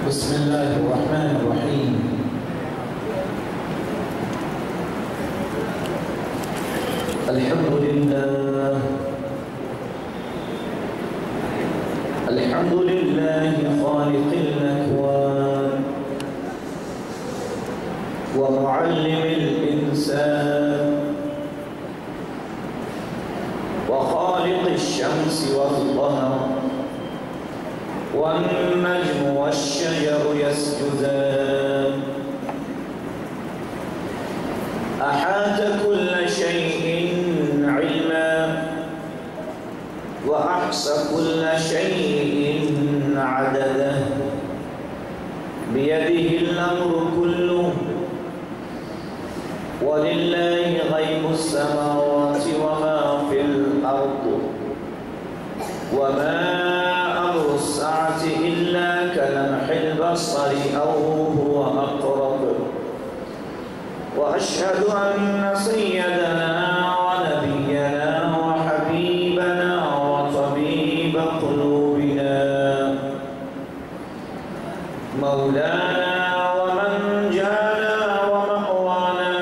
بسم الله الرحمن الرحيم. الحمد لله الحمد لله خالق الأكوان ومعلم الإنسان وخالق الشمس والقمر والنجم والشجر يسجدان أحاط كل شيء علما وأحصى كل شيء عددا بيده الأمر كله ولله غيب السماوات وما في الأرض وما أمر الساعة إلا كلمح البصر أو هو أقرب وأشهد أن سيدنا ونبينا وحبيبنا وطبيب قلوبنا مولانا ومن جانا ومأوانا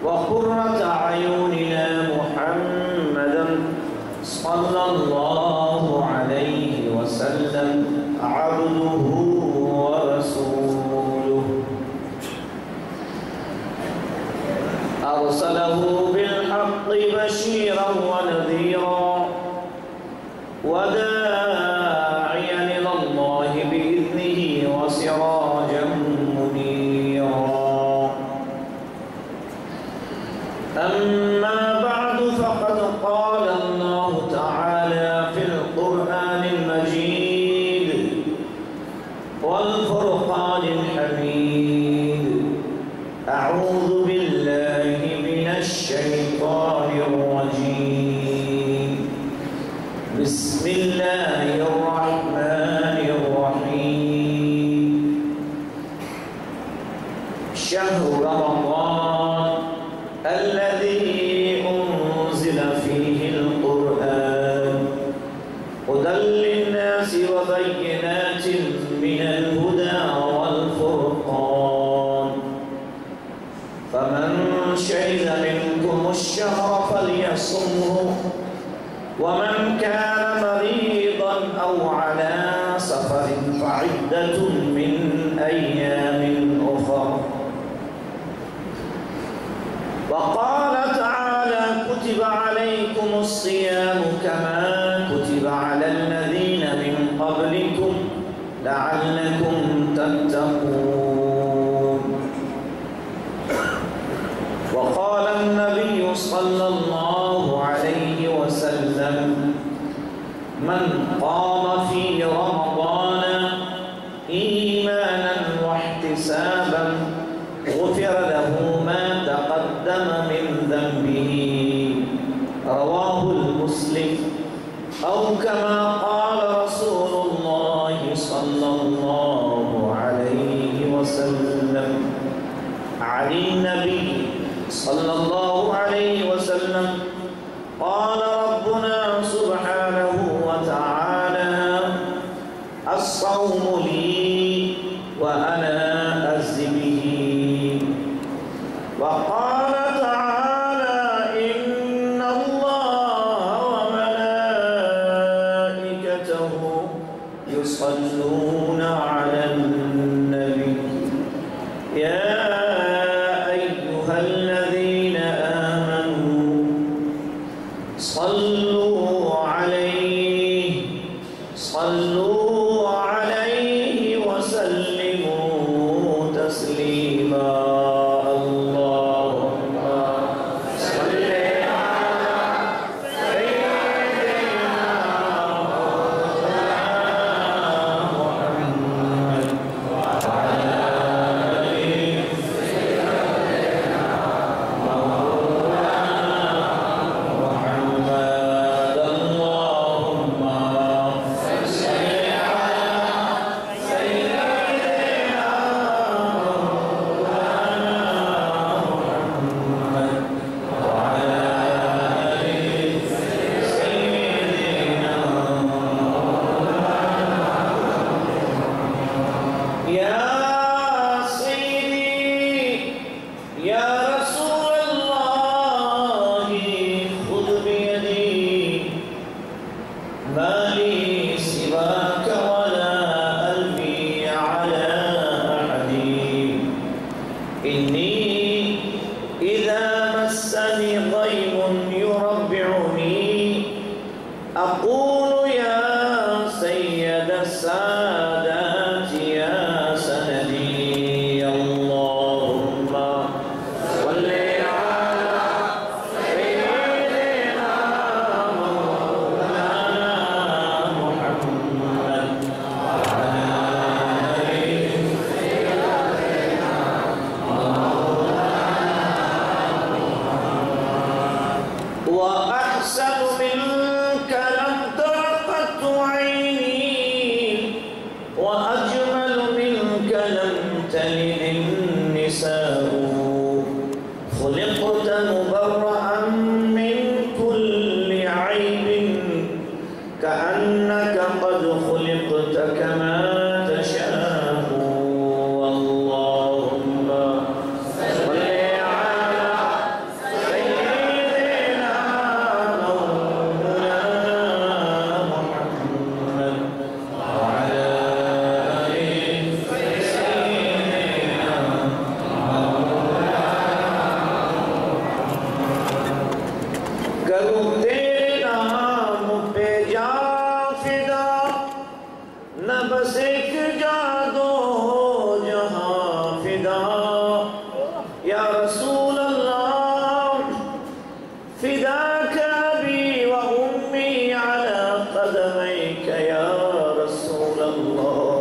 وقرة أعيننا محمدا صلى الله عليه وسلم عبده ورسوله أرسله بالحق بشيرا ونذيرا وداعيا إلى الله بإذنه وسراجا منيرا أما بعد فقد قال الله تعالى في القرآن المجيد والفرقان الحميد أعوذ بالله من الشيطان الرجيم بسم الله الرحمن الرحيم شهر رمضان الذي أنزل فيه القرآن هدى للناس وبينات من الهدى والفرقان فمن شهد منكم الشهر فليصمه ومن كان مريضا أو على سفر فعدة من أيام أخر وقال تعالى كتب عليكم الصيام كما كتب على الذين من قبلكم لعلكم تتقون وقال النبي صلى الله عليه وسلم من قام في رمضان إيمانا واحتسابا غفر له ما تقدم من ذنبه رواه المسلم أو كما قال رسول الله صلى الله عليه وسلم عن النبي صلى الله عليه وسلم قال ربنا سبحانه وتعالى الصوم لي وأنا أجزي به وقال تعالى إن الله وملائكته يصلون على النبي يا أيها الذين آمنوا صلوا عليه وسلموا تسليما اللهم صل على سيدنا محمد وعلى آله سيدنا مولانا محمد اللهم صل أقول يا سيد السادات يا سندي اللهم صل على سيدنا مولانا محمد وعلى آله سيدنا مولانا وأحسن منك لم ترقت عيني وأجمل منك لم تلد النساء خلقت مبرأ من كل عيب كأنك قد خلقت كما تشاء اللهم صل على سيدنا مولانا محمد وعلى آله سيدنا करूं तेरे नाम पे जा फिदा न बस एक जा दो जहां फिदा या रसूल अल्लाह फिदाक अबी व उम्मी अला कदमैक या रसूल अल्लाह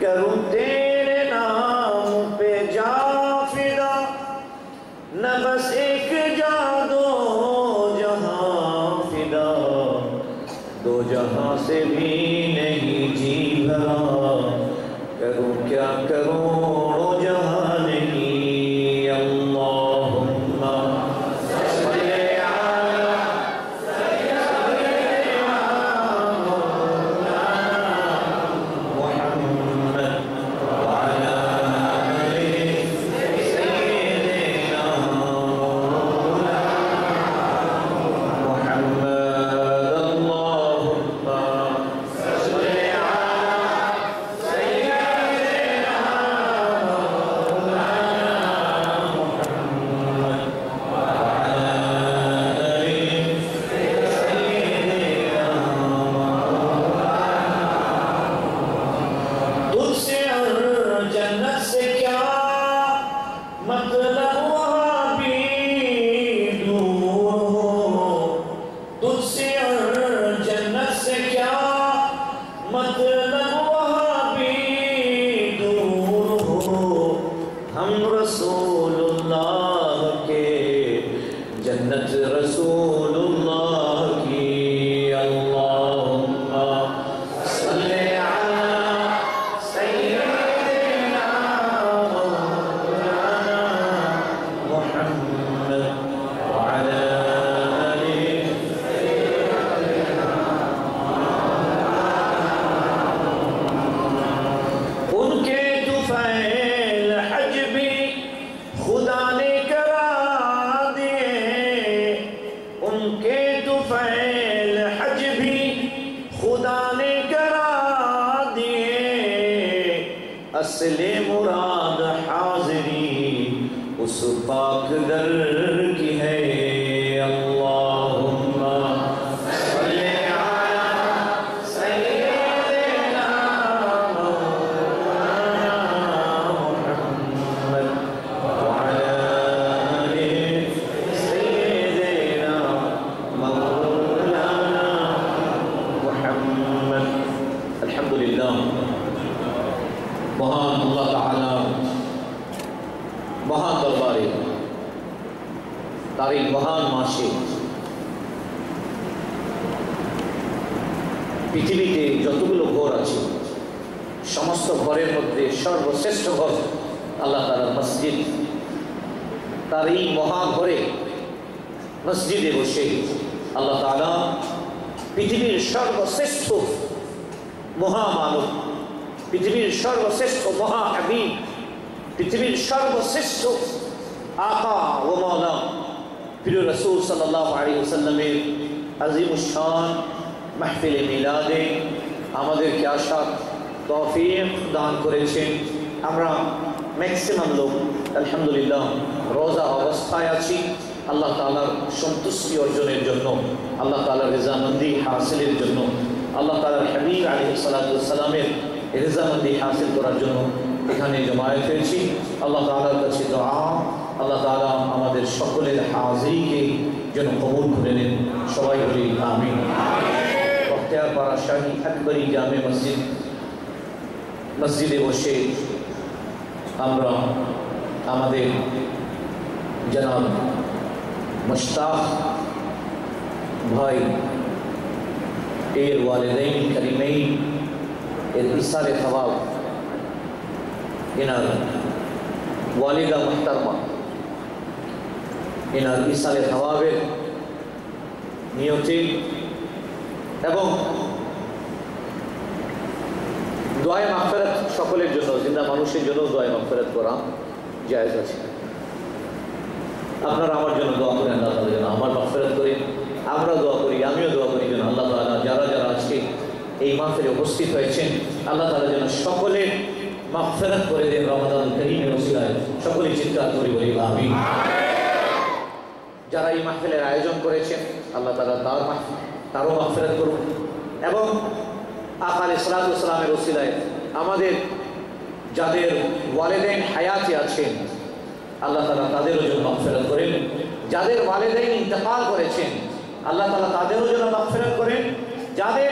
करूं तेरे नाम पे जा फिदा न बस एक जा दो जहां फिदा दो जहां से भी नहीं जी भरा करूं क्या करोड़ों जहां नहीं अल्लाहुम्मा सल्ली अला सय्यिदिना मौलाना मुहम्मद व अला आलिहि सय्यिदिना मौलाना मुहम्मद अल्लाहुम्मा सल्ली अला सय्यिदिना मौलाना मुहम्मद व अला आलिहि सय्यिदिना मौलाना तुझसे और जन्नत से क्या मतलब वहाँ भी दूर हो तुझसे और जन्नत से क्या मतलब वहाँ भी दूर हो हम रसूलुल्लाह के जन्नत रसूलुल्लाह की अल्लाहुम्मा सल्ली अला सय्यिदिना मौलाना मुहम्मद व अला आलिहि उनके तुफैल हज भी खुदा ने करा दिए उनके तुफैल हज भी खुदा ने करा दिए असले मुराद हाजिरी उस पाक दर की है अल्लाहुम्मा सल्ली अला सय्यिदिना मौलाना मुहम्मद व अला आलिहि सय्यिदिना मौलाना मुहम्मद अल्हम्दुलिल्लाह महान अल्लाह ताला महान दरबारे तार महान मासे पृथिवीते যতগুলো ঘর আছে সমস্ত ঘরের মধ্যে সর্বশ্রেষ্ঠ ঘর আল্লাহ তাআলার মসজিদ তার এই মহা ঘরে মসজিদে বসে আল্লাহ তাআলা পৃথিবীর সর্বশ্রেষ্ঠ মহামানব পৃথিবীর সর্বশ্রেষ্ঠ মহাহাবিব পৃথিবীর সর্বশ্রেষ্ঠ আকা ও মাওলা প্রিয় রাসূল সাল্লাল্লাহু আলাইহি ওয়াসাল্লামের আজিমুশ শান মাহফিলে মিলাদে আমাদেরকে আসার তৌফিক দান করেছেন। আমরা ম্যাক্সিমাম লোক আলহামদুলিল্লাহ রোজা অবস্থায় আছি। আল্লাহ তাআলার সন্তুষ্টি অর্জনের জন্য, আল্লাহ তাআলার রেজামন্দি হাসিলের জন্য, আল্লাহ তাআলার হাবিব আলাইহিস সালাতু ওয়াস সালামের রেজামন্দি হাসিল করার জন্য এখানে জমায়েত হয়েছি। আল্লাহ তাআলার কাছে দোয়া, আল্লাহ তাআলা আমাদের সকলের হাজিরিকে যেন কবুল করে নেন। সবাই বলি আমিন। বখতিয়ারপাড়া শাহী আকবরী জামে মসজিদে বসে আমরা আমাদের জনাব মুশতাক ভাই এর ওয়ালিদাইন কারিমাইন এর ইসালে সওয়াব, এনার ওয়ালিদা মুহতারমা এনার ইসালে সওয়াবের নিয়তে এবং দোয়ায়ে মাগফিরাত সকলের জন্য, জিন্দা মানুষের জন্য দোয়ায়ে মাগফিরাত করা জায়েজ আছে। আপনারা আমার জন্য দোয়া করেন, আল্লাহ তাআলা যেন আমার মাগফিরাত করেন। আমরা দোয়া করি, আমিও দোয়া করি যেন আল্লাহ তাআলা যারা যারা আজকে এই মাহফিলে উপস্থিত হয়েছেন আল্লাহ তাআলা যেন সকলের মাগফিরাত করে দেন রমাদানুল কারীমের ওসিলায়। সকলে চিৎকার করে বলি আমিন। যারা এই মাহফিলের আয়োজন করেছেন আল্লাহ তাআলা তারও মাগফিরাত করুন এবং আকা আলাইহিস সালাতু ওয়াস সালামের ওসিলায় আমাদের যাদের ওয়ালিদাইন হায়াতে আছেন আল্লাহ তাআলা তাদেরও জন্য মাগফিরাত করেন। যাদের ওয়ালিদাইন ইন্তেকাল করেছেন আল্লাহ তাআলা তাদেরও জন্য মাগফিরাত করেন। যাদের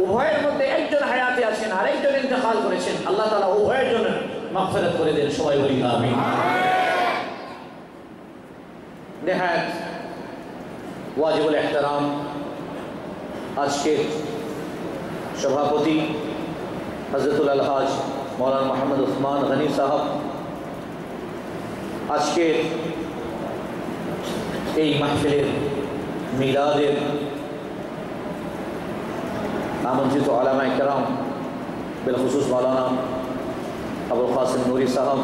উভয়ের মধ্যে একজন হায়াতে আছেন আর একজন ইন্তেকাল করেছেন আল্লাহ তাআলা উভয়ের জন্য মাগফিরাত করে দেন। সবাই বলি আমিন। নেহায়েত ওয়াজিবুল ইহতারাম আজকের সভাপতি হযরতুল আলহাজ মৌলানা মোহাম্মদ উসমান গনি সাহেব আজকের এই মাহফিলের মিলাদের আমন্ত্রিত উলামায়ে কেরাম বিলখুসুস মৌলানা আবুল কাসিম নুরি সাহেব,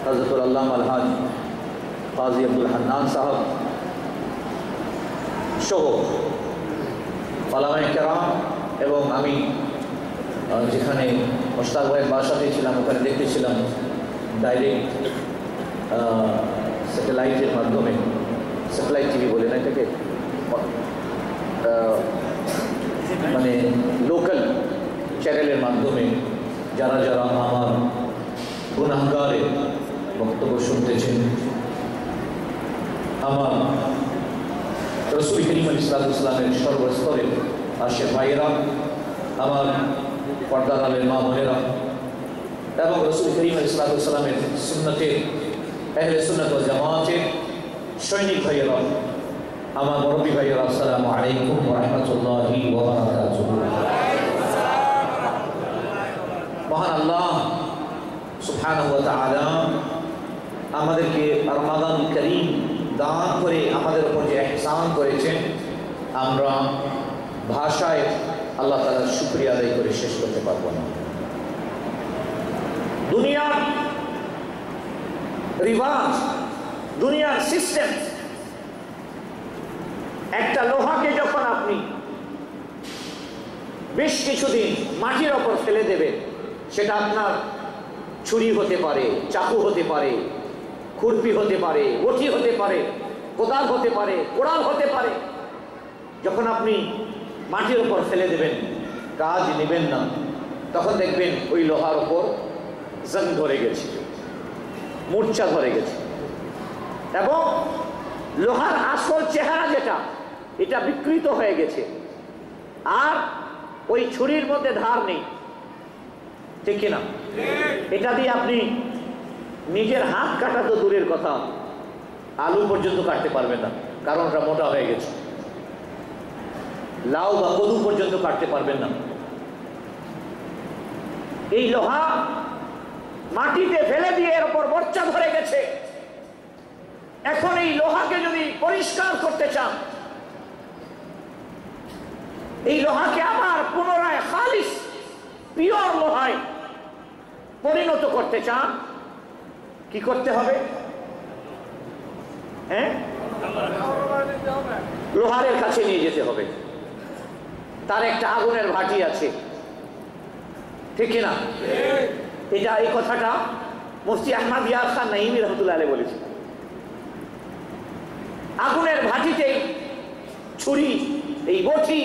হযরতুল আল্লামা আলহাজ কাজী আব্দুল হান্নান সাহেব সহ উলামায়ে কেরাম এবং আমি যেখানে মুশতাক ভাইয়ের বাসাতে ছিলাম ওখানে দেখতেছিলাম ডাইরেক্ট স্যাটেলাইটের মাধ্যমে, স্যাটেলাইট টিভি বলে না এটাকে, মানে লোকাল চ্যানেলের মাধ্যমে যারা যারা আমার গুনাহগারের বক্তব্য শুনতেছেন, আমার রাসূল করিম সাল্লাল্লাহু আলাইহি ওয়াসাল্লামের সর্বস্তরে আসে ভাইয়েরা, আমার পর্দার আলের মা বোনেরা এবং রাসূল করিম সাল্লাল্লাহু আলাইহি ওয়াসাল্লামের সুন্নতের আহলে সুন্নাত ওয়াল জামাতের সৈনিক ভাইয়েরা, আমার মুরব্বী ভাইয়েরা, আসসালামু আলাইকুম ওয়া রাহমাতুল্লাহি ওয়া বারাকাতুহু। মহান আল্লাহ সুবহানাহু ওয়া তাআলা আমাদেরকে রমাদানুল কারীম দান করে আমাদের উপর যে ইহসান করেছেন আমরা ভাষায় আল্লাহ তাআলার শুকরিয়া আদায় করে শেষ করতে পারবো না। দুনিয়ার রিওয়াজ, দুনিয়ার সিস্টেম, একটা লোহাকে যখন আপনি বেশ কিছুদিন মাটির ওপর ফেলে দেবেন সেটা আপনার ছুরি হতে পারে, চাকু হতে পারে, খুরপি হতে পারে, বটি হতে পারে, কোদাল হতে পারে, কোড়াল হতে পারে, যখন আপনি মাটির ওপর ফেলে দেবেন কাজ নেবেন না তখন দেখবেন ওই লোহার ওপর জং ধরে গেছে, মূর্ছা ধরে গেছে এবং লোহার আসল চেহারা যেটা এটা বিকৃত হয়ে গেছে আর ওই ছুরির মধ্যে ধার নেই, ঠিক কিনা? এটা দিয়ে আপনি নিজের হাত কাটা তো দূরের কথা, আলু পর্যন্ত কাটতে পারবেন না, কারণ ওটা মোটা হয়ে গেছে। লাউ বা কদু পর্যন্ত কাটতে পারবেন না। এই লোহা মাটিতে ফেলে দিয়ে এর উপর মরচা ধরে গেছে। এখন এই লোহাকে যদি পরিষ্কার করতে চান, এই লোহাকে আবার পুনরায় খালিস পিওর লোহায় পরিণত করতে চান, কি করতে হবে? হ্যাঁ, লোহারের কাছে নিয়ে যেতে হবে। তার একটা আগুনের ভাটি আছে, ঠিক কিনা? এটা এই কথাটা মুফতি আহমদ ইয়ার খান নাইমি রহমতুল্লাহ আলাইহি বলেছেন। আগুনের ভাটিতে ছুরি, এই বটি,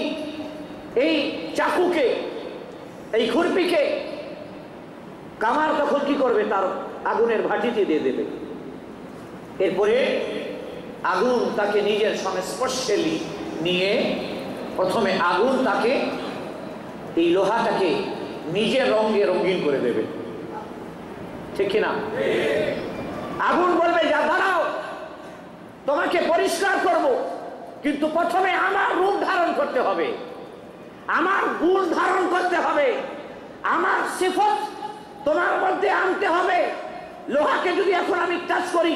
এই চাকুকে, এই খুরপিকে কামার তখন কি করবে? তার আগুনের ভাটিতে দিয়ে দেবে। এরপরে আগুন তাকে নিজের সংস্পর্শে নিয়ে প্রথমে আগুন তাকে এই লোহাটাকে নিজের রঙে রঙিন করে দেবে, ঠিক কিনা? আগুন বলবে, যা দাঁড়াও, তোমাকে পরিষ্কার করব, কিন্তু প্রথমে আমার রূপ ধারণ করতে হবে, আমার গুণ ধারণ করতে হবে, আমার সিফত তোমার মধ্যে আনতে হবে। লোহাকে যদি এখন আমি টাচ করি,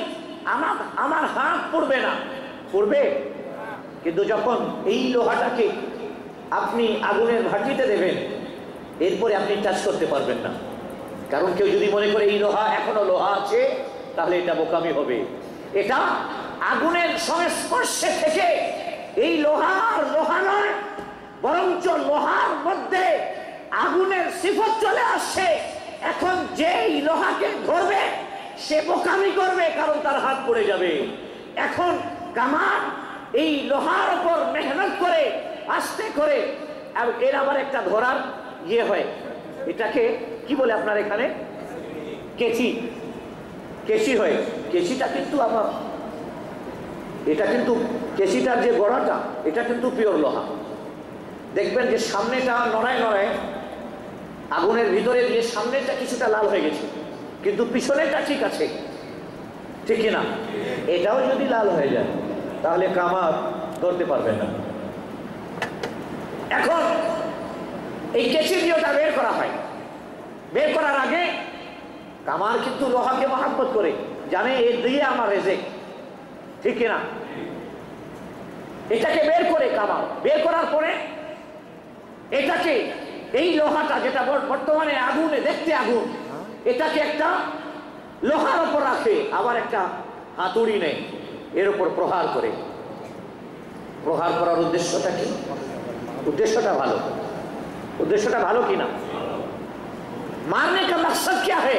আমার হাত পড়বে না, পড়বে, কিন্তু যখন এই লোহাটাকে আপনি আগুনের ভাটিতে দেবেন, এরপরে আপনি টাচ করতে পারবেন না। কারণ কেউ যদি মনে করে এই লোহা এখনো লোহা আছে, তাহলে এটা বোকামি হবে। এটা আগুনের সংস্পর্শে থেকে এই লোহা নয়, বরঞ্চ লোহার মধ্যে আগুনের সিফত চলে আসছে। এখন যেই লোহাকে ধরবে সে বোকামি করবে, কারণ তার হাত পড়ে যাবে। এখন কামার এই লোহার উপর মেহনত করে আস্তে করে, এর আবার একটা ধরার ইয়ে হয়, এটাকে কি বলে আপনার এখানে? কেচি, কেচি হয়। কেচিটা কিন্তু আবার, এটা কিন্তু কেচিটার যে গড়াটা, এটা কিন্তু পিওর লোহা। দেখবেন যে সামনেটা নড়ায় নড়ায় আগুনের ভিতরে দিয়ে সামনেটা কিছুটা লাল হয়ে গেছে, কিন্তু পিছনেটা ঠিক আছে, ঠিক কিনা? এটাও যদি লাল হয়ে যায় তাহলে কামার ধরতে পারবেন না। এখন এই কেচি দিয়ে ওটা বের করা হয়। বের করার আগে কামার কিন্তু লোহাকে মহাব্বত করে, জানে এর দিয়ে আমার রেজেক, ঠিক কিনা? এটাকে বের করে কামার, বের করার পরে এটাকে, এই লোহাটা যেটা বর্তমানে আগুনে দেখতে আগুন, এটাকে একটা লোহার উপর রাখে, আবার একটা হাতুড়ি নেয়, এর উপর প্রহার করে। প্রহার করার উদ্দেশ্যটা কি? उद्देश्यটা ভালো, उद्देश्यটা ভালো কিনা? मारने का मकसद क्या है?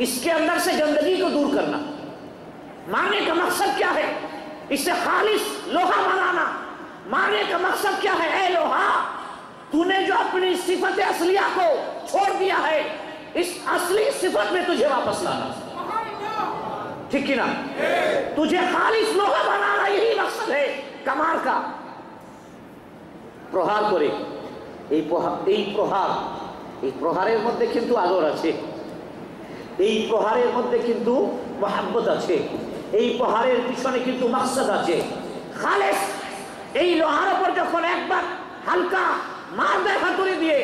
इसके अंदर से गंदगी को दूर करना। मारने का मकसद क्या है? इससे खालिस लोहा बनाना। मारने का मकसद क्या है? ए लोहा, तूने जो अपनी सिफत असलिया को छोड़ दिया है, इस असली सिफत में तुझे वापस लाना, ठीक कि ना? तुझे खालिस लोहा बनाना, यही मकसद है कमार का। প্রহার করে এই প্রহারের মধ্যে কিন্তু আদর আছে, এই প্রহারের মধ্যে কিন্তু মহব্বত আছে, এই প্রহারের পিছনে কিন্তু মাকসাদ আছে। খালেস এই লোহার উপর যখন একবার হালকা মার দেয় হাতুড়ি দিয়ে,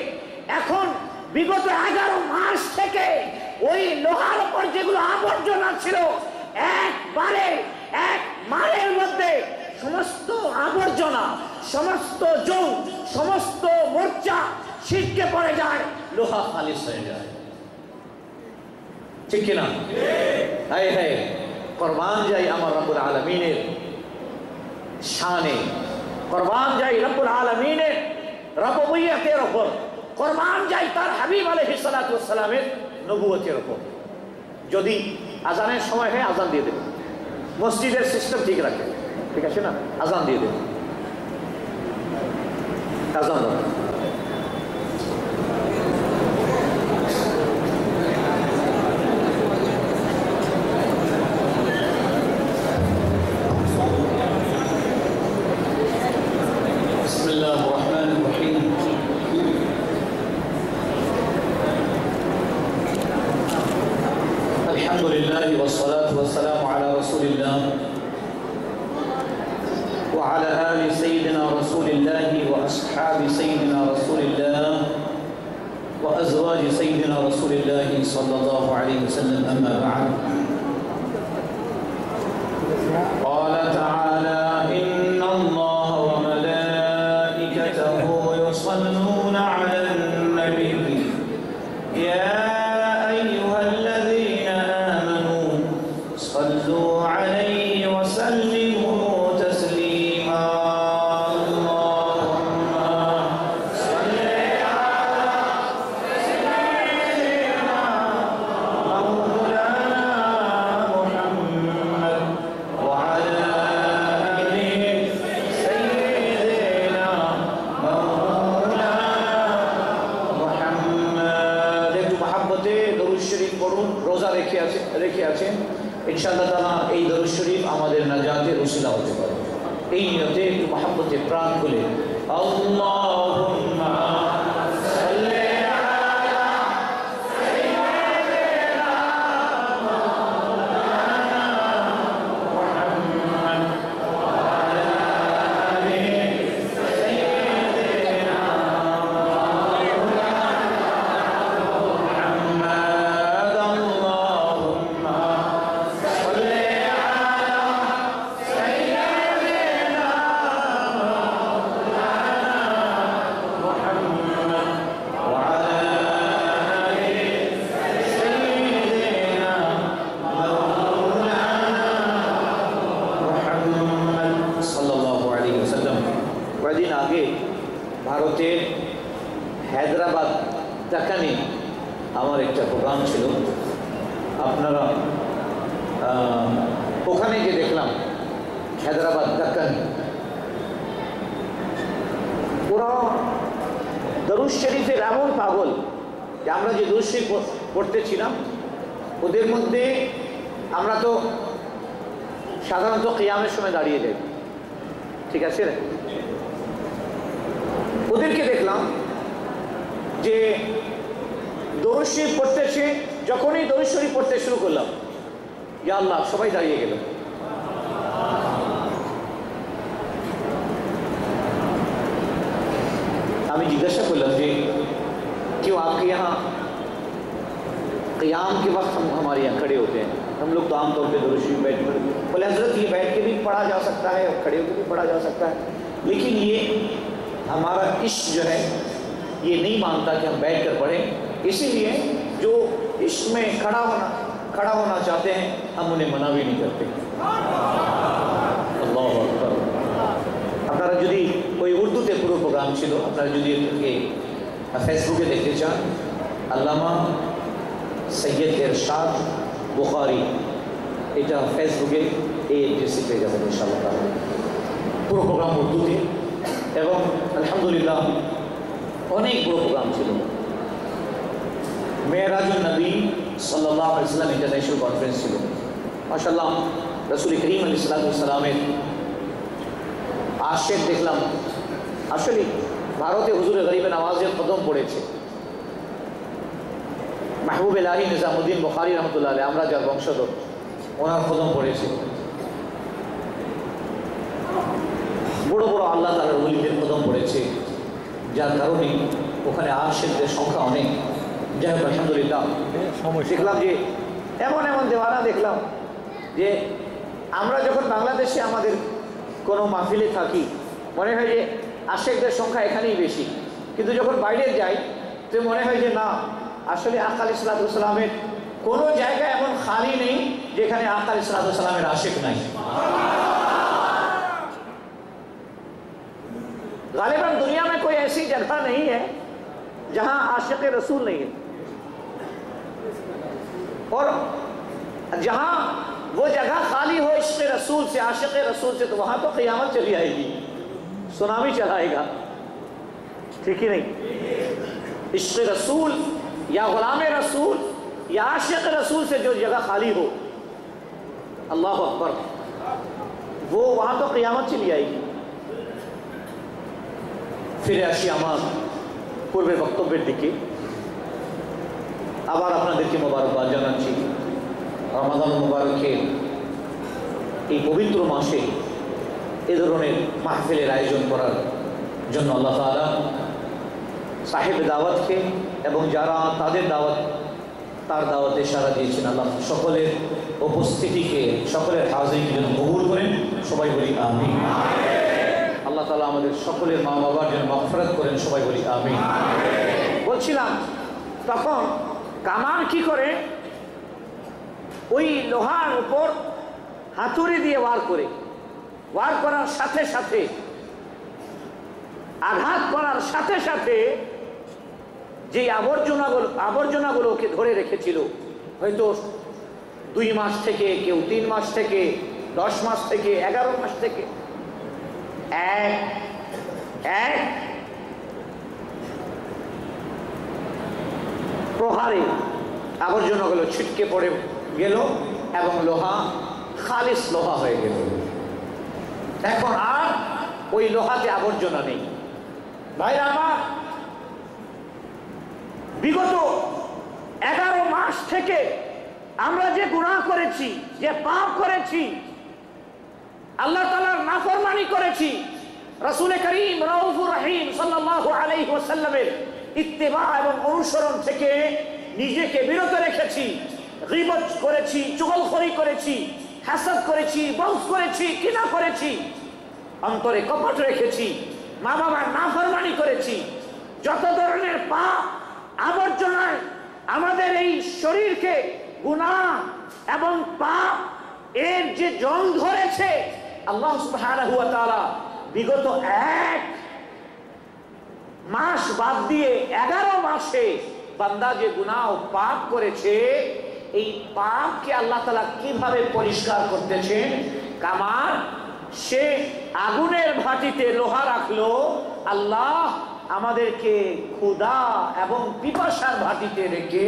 এখন বিগত 11 মাস থেকে ওই লোহার উপর যেগুলো আবর্জনা ছিল, একবারে এক মারের মধ্যে সমস্ত আবর্জনা, সমস্ত জং, সমস্ত মোর্চা ছিটকে পড়ে যায়, লোহা খালিস হয়ে যায়, ঠিক কিনা? হায় হায়, কুরবান যাই আমার রব্বুল আলামিনের শানে, কুরবান যাই রব্বুল আলামিনের রব্বুবিয়তের উপর, কুরবান যাই তার হাবিব আলাইহিস সালাতু ওয়াস সালামের নবুয়তের উপর। যদি আজানের সময় হয় আজান দিয়ে দেবে, মসজিদের সিস্টেম ঠিক রাখে, ঠিক আছে না? আজান দিয়ে দেবে, আজান والصلاة والسلام على رسول الله وعلى آل سيدنا رسول الله وأصحاب سيدنا رسول الله وأزواج سيدنا رسول الله صلى الله عليه وسلم. أما بعد، قال تعالى: إن الله وملائكته يصلون على النبي يا صلوا عليه وسلموا تسليما. اللهم صل على سيدنا مولانا محمد وعلى রেখে আছেন, ইনশাআল্লাহ তাআলা এই দরুদ শরীফ আমাদের নাজাতের ওসিলা হতে পারে। এই নিয়তে একটু মহব্বতে প্রাণ খুলে আল্লাহুম্মা সাল্লি ভারতের হায়দ্রাবাদ ডাকানে আমার একটা প্রোগ্রাম ছিল। আপনারা ওখানে যে দেখলাম হায়দ্রাবাদ ডাকান, ওরা দরুদ শরীফের এমন পাগল যে আমরা যে দরুদ শরীফ পড়তেছিলাম ওদের মধ্যে আমরা তো সাধারণত কিয়ামের সময় দাঁড়িয়ে যাই, ঠিক আছে, ওদেরকে দেখলাম যে দরুদ শরীফ পড়তেছে, যখনই দরুদ শরীফ পড়তে শুরু করলাম ইয়া আল্লাহ সবাই দাঁড়িয়ে গেল। আমি जिज्ञासा करलम जी क्यों आपके यहाँ क़याम के वक्त हम हमारे यहाँ खड़े होते हैं, हम लोग तो आमतौर पर दरूद शरीफ बैठ कर, बोले हज़रत ये बैठ के भी पढ़ा जा सकता है और खड़े होकर भी पढ़ा जा सकता है, लेकिन ये हमारा इश्क जो है ये नहीं मानता कि हम बैठ कर पढ़ें, इसीलिए जो इश्क में खड़ा होना चाहते हैं हम उन्हें मना भी नहीं करते। अल्लाहु अकबर। আপনারা যদি ওই উর্দুতে পুরো প্রোগ্রাম ছিল, আপনারা যদি এটাকে ফেসবুকে দেখতে চান, আল্লামা সৈয়দ এরশাদ বুখারী, এটা ফেসবুকে এই এড্রেসে পেয়ে যাবেন ইনশাআল্লাহ। পুরো প্রোগ্রাম উর্দুতে এবং আলহামদুলিল্লাহ অনেক বড় প্রোগ্রাম ছিল। মেরাজুন নবী সাল্লাল্লাহু আলাইহি ওয়াসাল্লাম ইন্টারন্যাশনাল কনফারেন্স ছিল। মাশাআল্লাহ রাসূল করিম আলাইহিস সালামের আশিক দেখলাম। আসলে ভারতে হুজুরে গরিবে নওয়াজের কদম পড়েছে। মাহবুব ইলাহি নিজামুদ্দিন বুখারী রহমাতুল্লাহ আলাইহি, আমরা যার বংশধর, ওনার কদম পড়েছে। বড় বড় আল্লাহ তাআলার ওলিদের কদম পড়েছে, যার কারণে ওখানে আশিকদের সংখ্যা অনেক। যাই হোক আলহামদুলিল্লাহ দেখলাম যে এমন এমন দেওয়ানা দেখলাম যে আমরা যখন বাংলাদেশে আমাদের কোনো মাহফিলে থাকি মনে হয় যে আশিকদের সংখ্যা এখানেই বেশি, কিন্তু যখন বাইরে যাই তো মনে হয় যে না, আসলে আকা আলাইহিস সালামের কোনো জায়গা এমন খালি নেই যেখানে আকা আলাইহিস সালামের আশিক নাই। गालिबन दुनिया में कोई ऐसी जगह नहीं है जहां आशिक रसूल नहीं है, और जहां वो जगह खाली हो इश्क रसूल से, आशिक रसूल से, तो वहां तो क़यामत चली आएगी, सुनामी चलाएगा, ठीक ही नहीं। इश्क रसूल या गुलाम रसूल या आशिक रसूल से जो जगह खाली हो, अल्लाह अकबर, वो वहां तो क़यामत चली आएगी। ফিরে আসি আমার পূর্বের বক্তব্যের দিকে। আবার আপনাদেরকে মোবারকবাদ জানাচ্ছি রমাদান মুবারকের এই পবিত্র মাসে এ ধরনের মাহফিলের আয়োজন করার জন্য আল্লাহ তাআলা সাহেব দাওয়াতকে এবং যারা তাদের তার দাওয়াতে সাড়া দিয়েছেন, আল্লাহ সকলের উপস্থিতিকে, সকলের হাজিরিকে যেন কবুল করেন, সবাই বলি আমিন। আল্লাহ তাআলা আমাদের সকলের মা বাবার যেন মাগফিরাত করেন, সবাই বলি আমিন। বলছিলাম তখন কামান কি করে ওই লোহার উপর হাতুড়ি দিয়ে ওয়ার করার সাথে সাথে, আঘাত করার সাথে সাথে যে আবর্জনাগুলোকে ধরে রেখেছিল, হয়তো 2 মাস থেকে, কেউ 3 মাস থেকে, 10 মাস থেকে, 11 মাস থেকে, এক প্রহারে আবর্জনাগুলো ছিটকে পড়ে গেল এবং লোহা খালিস লোহা হয়ে গেল। এখন আর ওই লোহাতে আবর্জনা নেই। ভাইরা আমার, বিগত 11 মাস থেকে আমরা যে গুনাহ করেছি, যে পাপ করেছি, আল্লাহ তাআলার নাফরমানি করেছি, রাসূল করিম রাউফুর রহিম সাল্লাল্লাহু আলাইহি ওয়াসাল্লামের ইত্তেবা এবং অনুসরণ থেকে নিজেকে বিরত রেখেছি, গীবত করেছি, চুগলখড়ি করেছি, হাসাদ করেছি, বগজ করেছি, কিনা করেছি, অন্তরে কপট রেখেছি, মা বাবার নাফরমানি করেছি, যত ধরনের পাপ আবর্জনায় আমাদের এই শরীরকে গুনাহ এবং পাপ এর যে জং ধরেছে, আল্লাহ সুবহানাহু ওয়া তাআলা বিগত 1 মাস বাদ দিয়ে 11 মাসে বান্দা যে গুনাহ ও পাপ করেছে, এই পাপকে আল্লাহ তাআলা কিভাবে পরিষ্কার করতেছেন। কামার সে আগুনের ভাটিতে লোহা রাখলো, আল্লাহ আমাদেরকে ক্ষুধা এবং পিপাসার ভাটিতে রেখে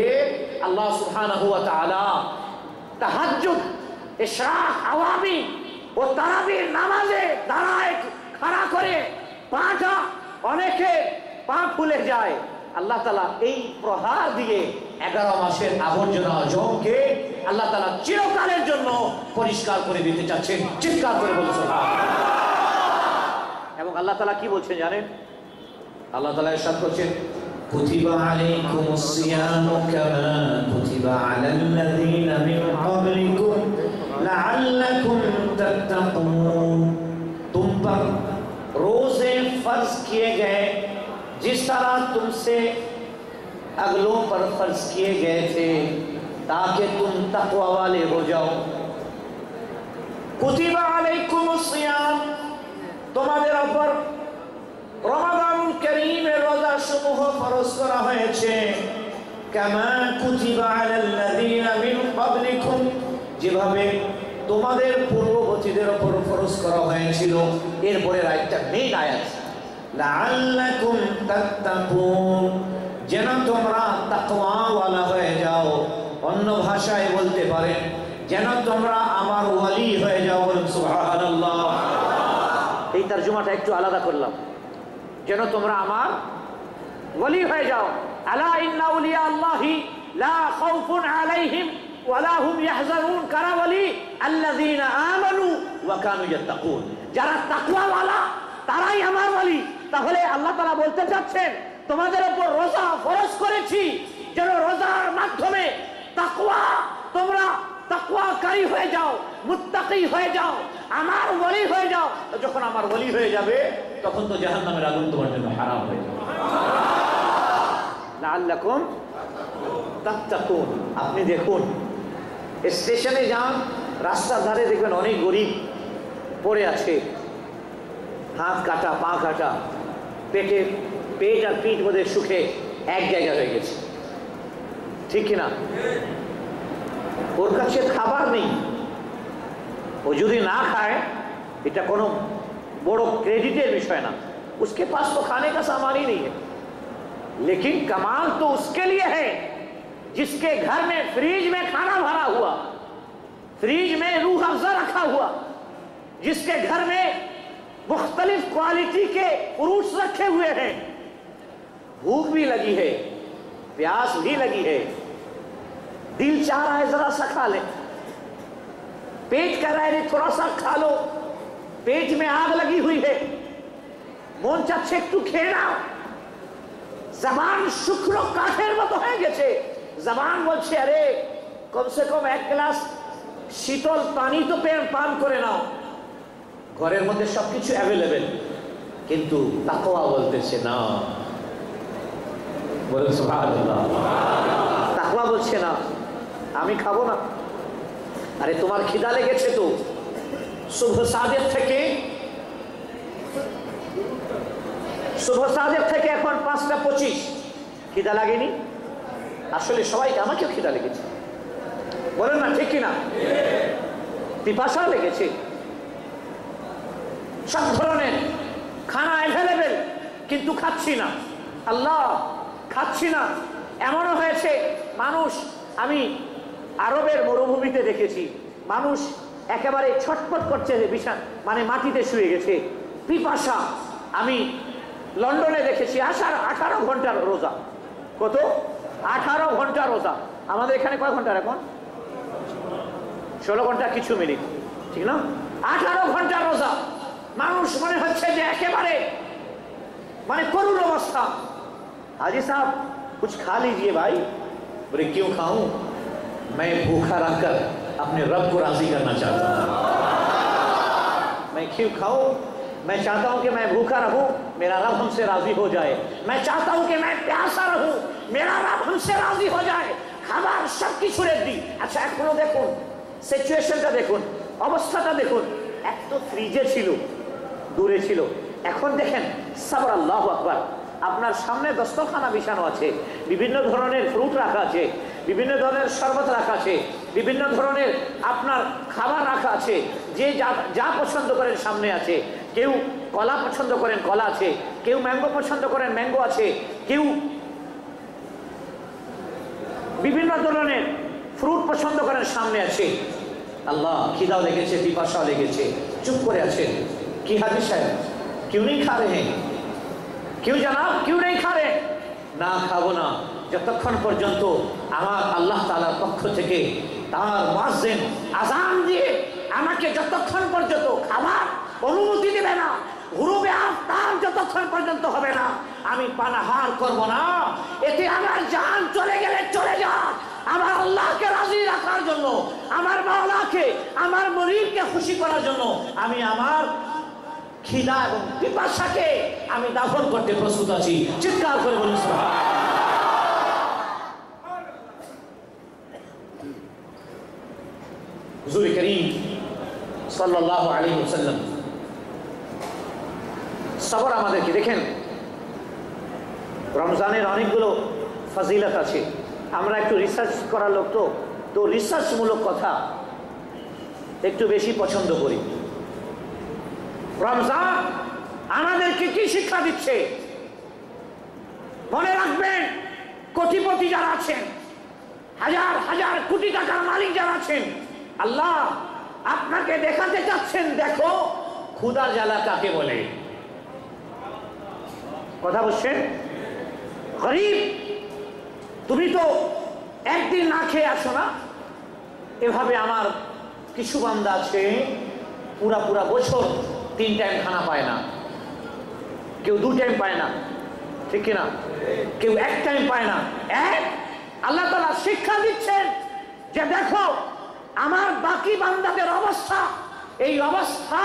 আল্লাহ সুবহানাহু ওয়া তাআলা তাহাজ্জুদ, ইশরাক, আওয়ামি ও তারাবির নামাজে দাঁড়ায় খাড়া করে পাটা অনেকে পা ফুলে যায়। আল্লাহ তাআলা এই প্রহার দিয়ে 11 মাসের আবর্জনা জমকে আল্লাহ তাআলা চিরকালের জন্য পরিষ্কার করে দিতে চাচ্ছেন। চিৎকার করে বলুন সুবহানাল্লাহ। এবং আল্লাহ তাআলা কি বলছেন জানেন? আল্লাহ তাআলা ইরশাদ করছেন, কুতিবা আলাইকুমুস সিয়ামু কামা কুতিবা আলাল্লাযীনা মিন ক্বাবলিকুম লাআল্লাকুম তাত্তাকুন। तुम पर रोजे फर्ज किए गए जिस तरह तुमसे अगलों पर फर्ज किए गए थे, ताकि तुम तकवा वाले हो जाओ। कुतिबा अलैकुमुस सियाम, তোমাদের উপর রমাদানুল কারীমের রোজা সমূহ ফরজ করা হয়েছে। কামা কুতিবা আলাল্লাযীনা মিন ক্বাবলিকুম, যেভাবে তোমাদের পূর্ববর্তীদের উপর ফরজ করা হয়েছিল। এরপরে আয়াতটা মেইন আয়াত, লাআল্লাকুম তাত্তাকুন, যেন তোমরা তাকওয়াওয়ালা হয়ে যাও। অন্য ভাষায় বলতে পারেন, যেন তোমরা আমার ওয়ালি হয়ে যাও। বলুন সুবহানাল্লাহ। এই তরজমাটা একটু আলাদা করলাম, যেন তোমরা আমার ওয়ালি হয়ে যাও। আলা ইন্না আউলিয়া আল্লাহি লা খাউফুন আলাইহিম ওয়ালা হুম ইয়াহজানুন। কারা ওয়ালি? আল্লাযীনা আমানু ওয়া কানু ইয়াত্তাকুন, যারা তাকওয়াওয়ালা তারাই আমার ওয়ালি। তাহলে আল্লাহ তাআলা বলতে চাচ্ছেন, তোমাদের উপর রোজা ফরজ করেছি যেন রোজার মাধ্যমে তাকওয়া, তোমরা তাকওয়াকারী হয়ে যাও, মুত্তাকি হয়ে যাও, আমার ওয়ালি হয়ে যাও। যখন আমার ওয়ালি হয়ে যাবে তখন তো জাহান্নামের আগুন তোমার জন্য হারাম হয়ে যাবে। লাআল্লাকুম তাত্তাকুন। আপনি দেখুন, স্টেশনে যান, রাস্তার ধারে দেখবেন অনেক গরিব পড়ে আছে, হাত কাটা, পা কাটা, পেট আর পিঠ বোধহয় সুখে এক জায়গা হয়ে গেছে, ঠিক কিনা? ওর কাছে খাবার নেই, ও যদি না খায় এটা কোনো বড় क्रेडिटेर विषय ना, उसके पास तो खाने का सामान ही नहीं है। लेकिन कमाल तो उसके लिए है जिसके घर में फ्रिज में खाना भरा हुआ, फ्रिज में रूह अफ़ज़ा रखा हुआ, जिसके घर में मुख्तलिफ क्वालिटी के फ्रूट्स रखे हुए हैं। भूख भी लगी है, प्यास भी लगी है, दिल चाह रहा है जरा सा खा ले, पेट कह रहा है थोड़ा सा खा लो, पेट में आग लगी हुई है, মন চাচ্ছে একটু খেয়ে নাও। জবান শুকনো কাঠের মতো হয়ে গেছে, জবান বলছে আরে কমসে কম এক গ্লাস শীতল পানি তো পান করে নাও। ঘরের মধ্যে সবকিছু অ্যাভেলেবেল, কিন্তু তাকওয়া বলতেছে না। বলুন সুবহানাল্লাহ। তাকওয়া বলছে না আমি খাবো না। আরে তোমার খিদা লেগেছে তো, সুবহ সাদেক থেকে এখন 5:25, খিদা লাগেনি? আসলে সবাইকে, আমাকেও খিদা লেগেছে, বলেন না ঠিক কিনা? পিপাসা লেগেছে, সব ধরনের খানা অ্যাভেলেবেল, কিন্তু খাচ্ছি না। আল্লাহ, খাচ্ছি না। এমনও হয়েছে মানুষ, আমি আরবের মরুভূমিতে দেখেছি মানুষ একেবারে ছটফট করছে, মানে মাটিতে শুয়ে গেছে, পিপাসা। আমি লন্ডনে দেখেছি 18 ঘন্টার রোজা। কত? 18 ঘন্টা রোজা। আমাদের এখানে কয় ঘন্টার এখন? 16 ঘন্টা কিছু মিনিট, ঠিক না? 18 ঘন্টা রোজা। মানুষ মনে হচ্ছে যে একেবারে মানে করুণ অবস্থা। हाजी साहब कुछ खा लीजिए भाई। बोले क्यों खाऊं, मैं भूखा रहकर अपने रब को राजी करना चाहता हूं। मैं क्यों खाऊं? मैं चाहता हूं कि मैं भूखा रहूं, मेरा रब हमसे राजी हो जाए। मैं चाहता हूं कि मैं प्यासा रहूं, मेरा रब हमसे राजी हो जाए। খাবার সব কিছু রেডি। আচ্ছা এখনো দেখুন সিচুয়েশনটা, দেখুন অবস্থাটা, দেখুন এক তো ফ্রিজে ছিল, দূরে ছিল, এখন দেখেন সাবর, আল্লাহু আকবার। আপনার সামনে দস্তরখানা বিছানো আছে, বিভিন্ন ধরনের ফ্রুট রাখা আছে, বিভিন্ন ধরনের শরবত রাখা আছে, বিভিন্ন ধরনের আপনার খাবার রাখা আছে, যে যা পছন্দ করেন সামনে আছে। কেউ কলা পছন্দ করেন, কলা আছে, কেউ ম্যাঙ্গো পছন্দ করেন, ম্যাঙ্গো আছে, কেউ বিভিন্ন ধরনের ফ্রুট পছন্দ করেন, সামনে আছে। আল্লাহ খিদাও লেগেছে, পিপাসাও লেগেছে, চুপ করে আছেন। কি হাজি সাহেব क्यों नहीं खा रहे हैं? क्यों जनाब क्यों नहीं खा रहे? না খাবো না যতক্ষণ পর্যন্ত আমার আল্লাহ তাআলার পক্ষ থেকে তার মুয়াজ্জিন আযান দিয়ে আমাকে যতক্ষণ পর্যন্ত খাবার অনুমতি দেবে না, গুরুবে আফতার যতক্ষণ পর্যন্ত হবে না, আমি পানাহার করব না। এতে আমার জান চলে গেলে চলে যা, আমার আল্লাহকে রাজি রাখার জন্য, আমার মাওলাকে, আমার মনিবকে খুশি করার জন্য আমি আমার খিদা এবং পিপাসাকে আমি দাফন করতে প্রস্তুত আছি। চিৎকার করে বলুন সুবহানাল্লাহ। হুজুর করিম সাল্লাল্লাহু আলাইহি ওয়াসাল্লাম সবর আমাদেরকে দেখেন, রমজানের অনেকগুলো ফজিলত আছে। আমরা একটু রিসার্চ করার লোক, তো রিসার্চমূলক কথা একটু বেশি পছন্দ করি। রমজান আমাদেরকে কি শিক্ষা দিচ্ছে? মনে রাখবেন, কোটিপতি যারা আছেন, হাজার হাজার কোটি টাকার মালিক যারা আছেন, আল্লাহ আপনাকে দেখাতে চাচ্ছেন, দেখো ক্ষুধার জ্বালা কাকে বলে। কথা বলছেন? গরিব, তুমি তো একদিন না খেয়ে আসো না। এভাবে আমার কিছু বান্দা আছে পুরা বছর 3 টাইম খানা পায় না, কেউ 2 টাইম পায় না, ঠিক কিনা? কেউ 1 টাইম পায় না। আল্লাহ তাআলা শিক্ষা দিচ্ছেন যে দেখো আমার বাকি বান্দাদের অবস্থা, এই অবস্থা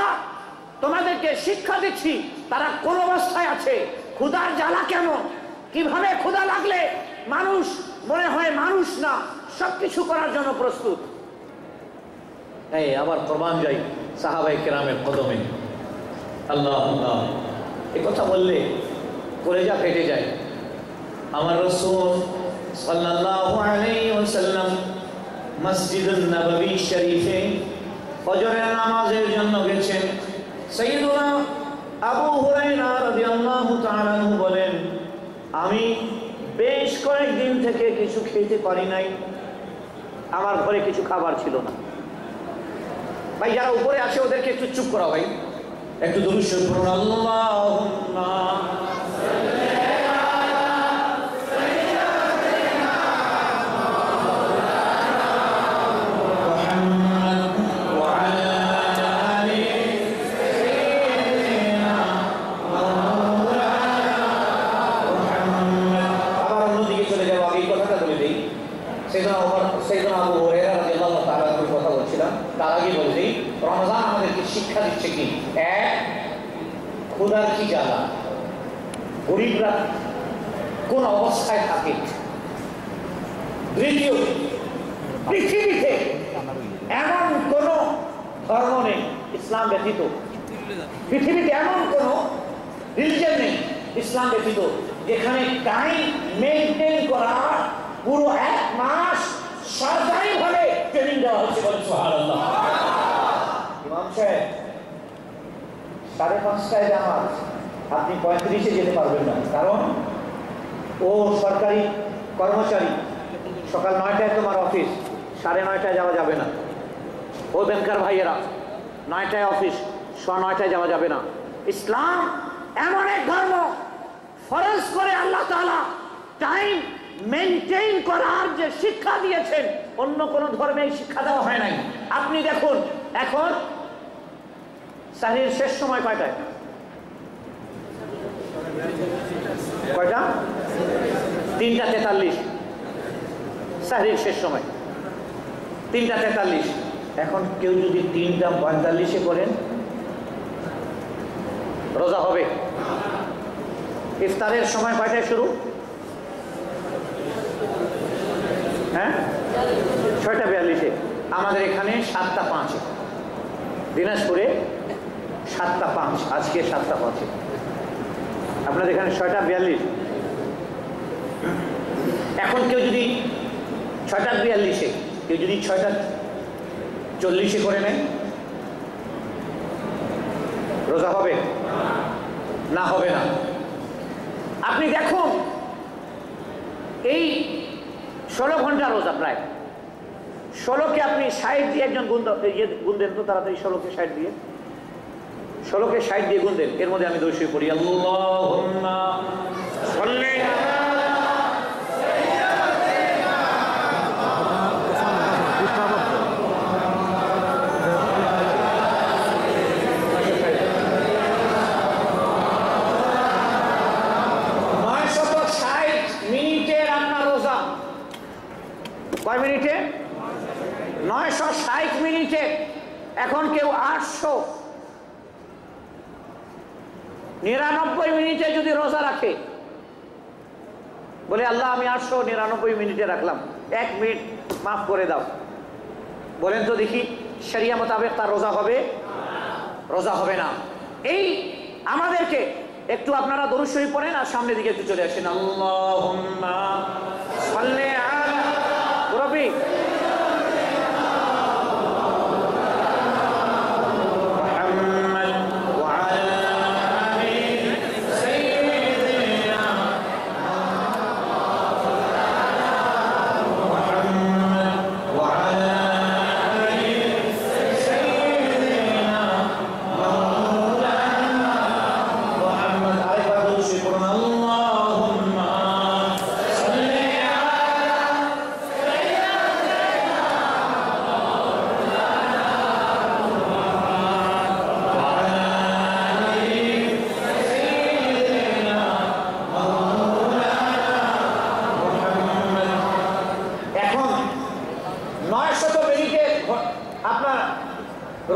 তোমাদেরকে শিক্ষা দিচ্ছি, তারা কোন অবস্থায় আছে, ক্ষুধার জ্বালা কেমন, কিভাবে ক্ষুধা লাগলে মানুষ মনে হয় মানুষ না, সবকিছু করার জন্য প্রস্তুত। এই আবার কোরবান যাই সাহাবায়ে কেরামের কদমে। আল্লাহ আল্লাহ, এই কথা বললে কলেজা ফেটে যায়। আমার রাসূল সাল্লাল্লাহু আলাইহি ওয়াসাল্লাম মসজিদুন নববী শরীফে ফজরের নামাজের জন্য গেছেন। সাইয়্যিদুনা আবু হুরায়রা রাদিয়াল্লাহু তাআলা আনহু বলেন, আমি বেশ কয়েকদিন থেকে কিছু খেতে পারি নাই, আমার ঘরে কিছু খাবার ছিল না। ভাই যারা উপরে আছে ওদেরকে একটু চুপ করা, ভাই একটু দুরূদ শরীফ পড়ুন। আল্লাহুম্মা তার আগে বলছি রমজান আমাদেরকে শিক্ষা দিচ্ছে কি? এক, ক্ষুধার কি জ্বালা, গরিবরা কোন অবস্থায় থাকে। দ্বিতীয়, পৃথিবীতে এমন কোন ধর্ম নেই ইসলাম ব্যতীত, পৃথিবীতে এমন কোন রিলিজিয়ন নেই ইসলাম ব্যতীত যেখানে টাইম মেইনটেইন করা পুরো 1 মাস সরকারি ভাবে ট্রেনিং দেওয়া হচ্ছে। বলেন সুবহানাল্লাহ। ইমাম সাহেব 5:30টায় জামাত, আপনি 35-এ যেতে পারবেন না, কারণ ও সরকারি কর্মচারী। সকাল 9টায় তোমার অফিস, 9:30 যাওয়া যাবে না। ও ব্যাংকার ভাইয়েরা, 9টায় অফিস, 9:30 যাওয়া যাবে না। ইসলাম এমন এক ধর্ম, ফরজ করে আল্লাহ তাআলা টাইম মেনটেইন করার যে শিক্ষা দিয়েছেন, অন্য কোন ধর্মে এই শিক্ষা দেওয়া হয় নাই। আপনি দেখুন, এখন সাহরির শেষ সময় কয়টায়? কয়টা? 3:43। সাহরির শেষ সময় 3:43। এখন কেউ যদি 3:45 করেন, রোজা হবে? ইফতারের সময় কয়টায় শুরু? হ্যাঁ, 6:42। আমাদের এখানে 7:05, দিনাজপুরে 7:05, আজকে 7:05। আপনাদের এখানে 6:42। এখন কেউ যদি 6:42, কেউ যদি 6:40 করে নেয়, রোজা হবে? না, হবে না। আপনি দেখুন, এই 16 ঘন্টা রোজা, প্রায় 16কে আপনি 60 দিয়ে একজন গুণ দেন তো তাড়াতাড়ি। 16কে 60 দিয়ে, 16কে 60 দিয়ে গুণ দেন। এর মধ্যে আমি দোষী পড়ি, আল্লাহুম্মা সাল্লি কয় মিনিটে? 960 মিনিটে। এখন কেউ 899 মিনিটে যদি রোজা রাখে, বলে আল্লাহ আমি 899 মিনিটে রাখলাম, 1 মিনিট মাফ করে দাও, বলেন তো দেখি শরিয়া মোতাবেক তার রোজা হবে? রোজা হবে না। এই আমাদেরকে একটু আপনারা দরুদ শরীফ পড়েন আর সামনের দিকে একটু চলে আসেন। আল্লাহুম্মা সাল্লি আলা রবি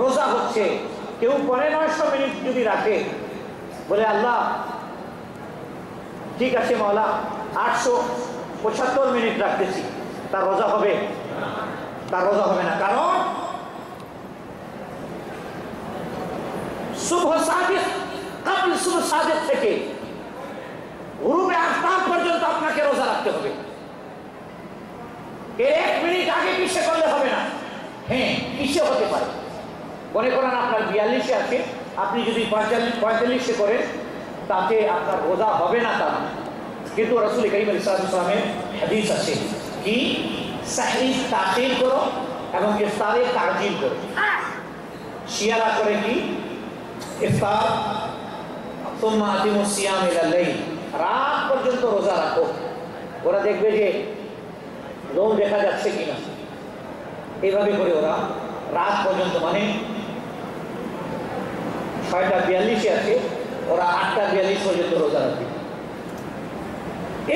রোজা হচ্ছে, কেউ পরে 900 মিনিট যদি রাখে, বলে আল্লাহ ঠিক আছে মাওলা 875 মিনিট রাখতেছি, তার রোজা হবে? তার রোজা হবে না। কারণ সুবহ সাদিক, কাবল সুবহ সাদিক থেকে গুরুবে আফতাব পর্যন্ত আপনাকে রোজা রাখতে হবে। এর 1 মিনিট আগে পিছে করলে হবে না। হ্যাঁ, পিছে হতে পারে, মনে করেন আপনার 42-এ আছে, আপনি যদি 45-এ করেন, তাতে আপনার রোজা হবে না তা না। কিন্তু রাসূল কারীম সাল্লাল্লাহু আলাইহি ওয়াসাল্লামের হাদিস আছে কি, সাহরি তাখির করো এবং ইফতারে তাজিল করো। শিয়ারা করে কি, ইফতার সুম্মা আতিমুস সিয়াম ইলা লাইল, রাত পর্যন্ত রোজা রাখো। ওরা দেখবে যে লোক দেখা যাচ্ছে কিনা, এইভাবে করে ওরা রাত পর্যন্ত, মানে 6:42 আছে, ওরা 8:42 পর্যন্ত রোজা রাখবে।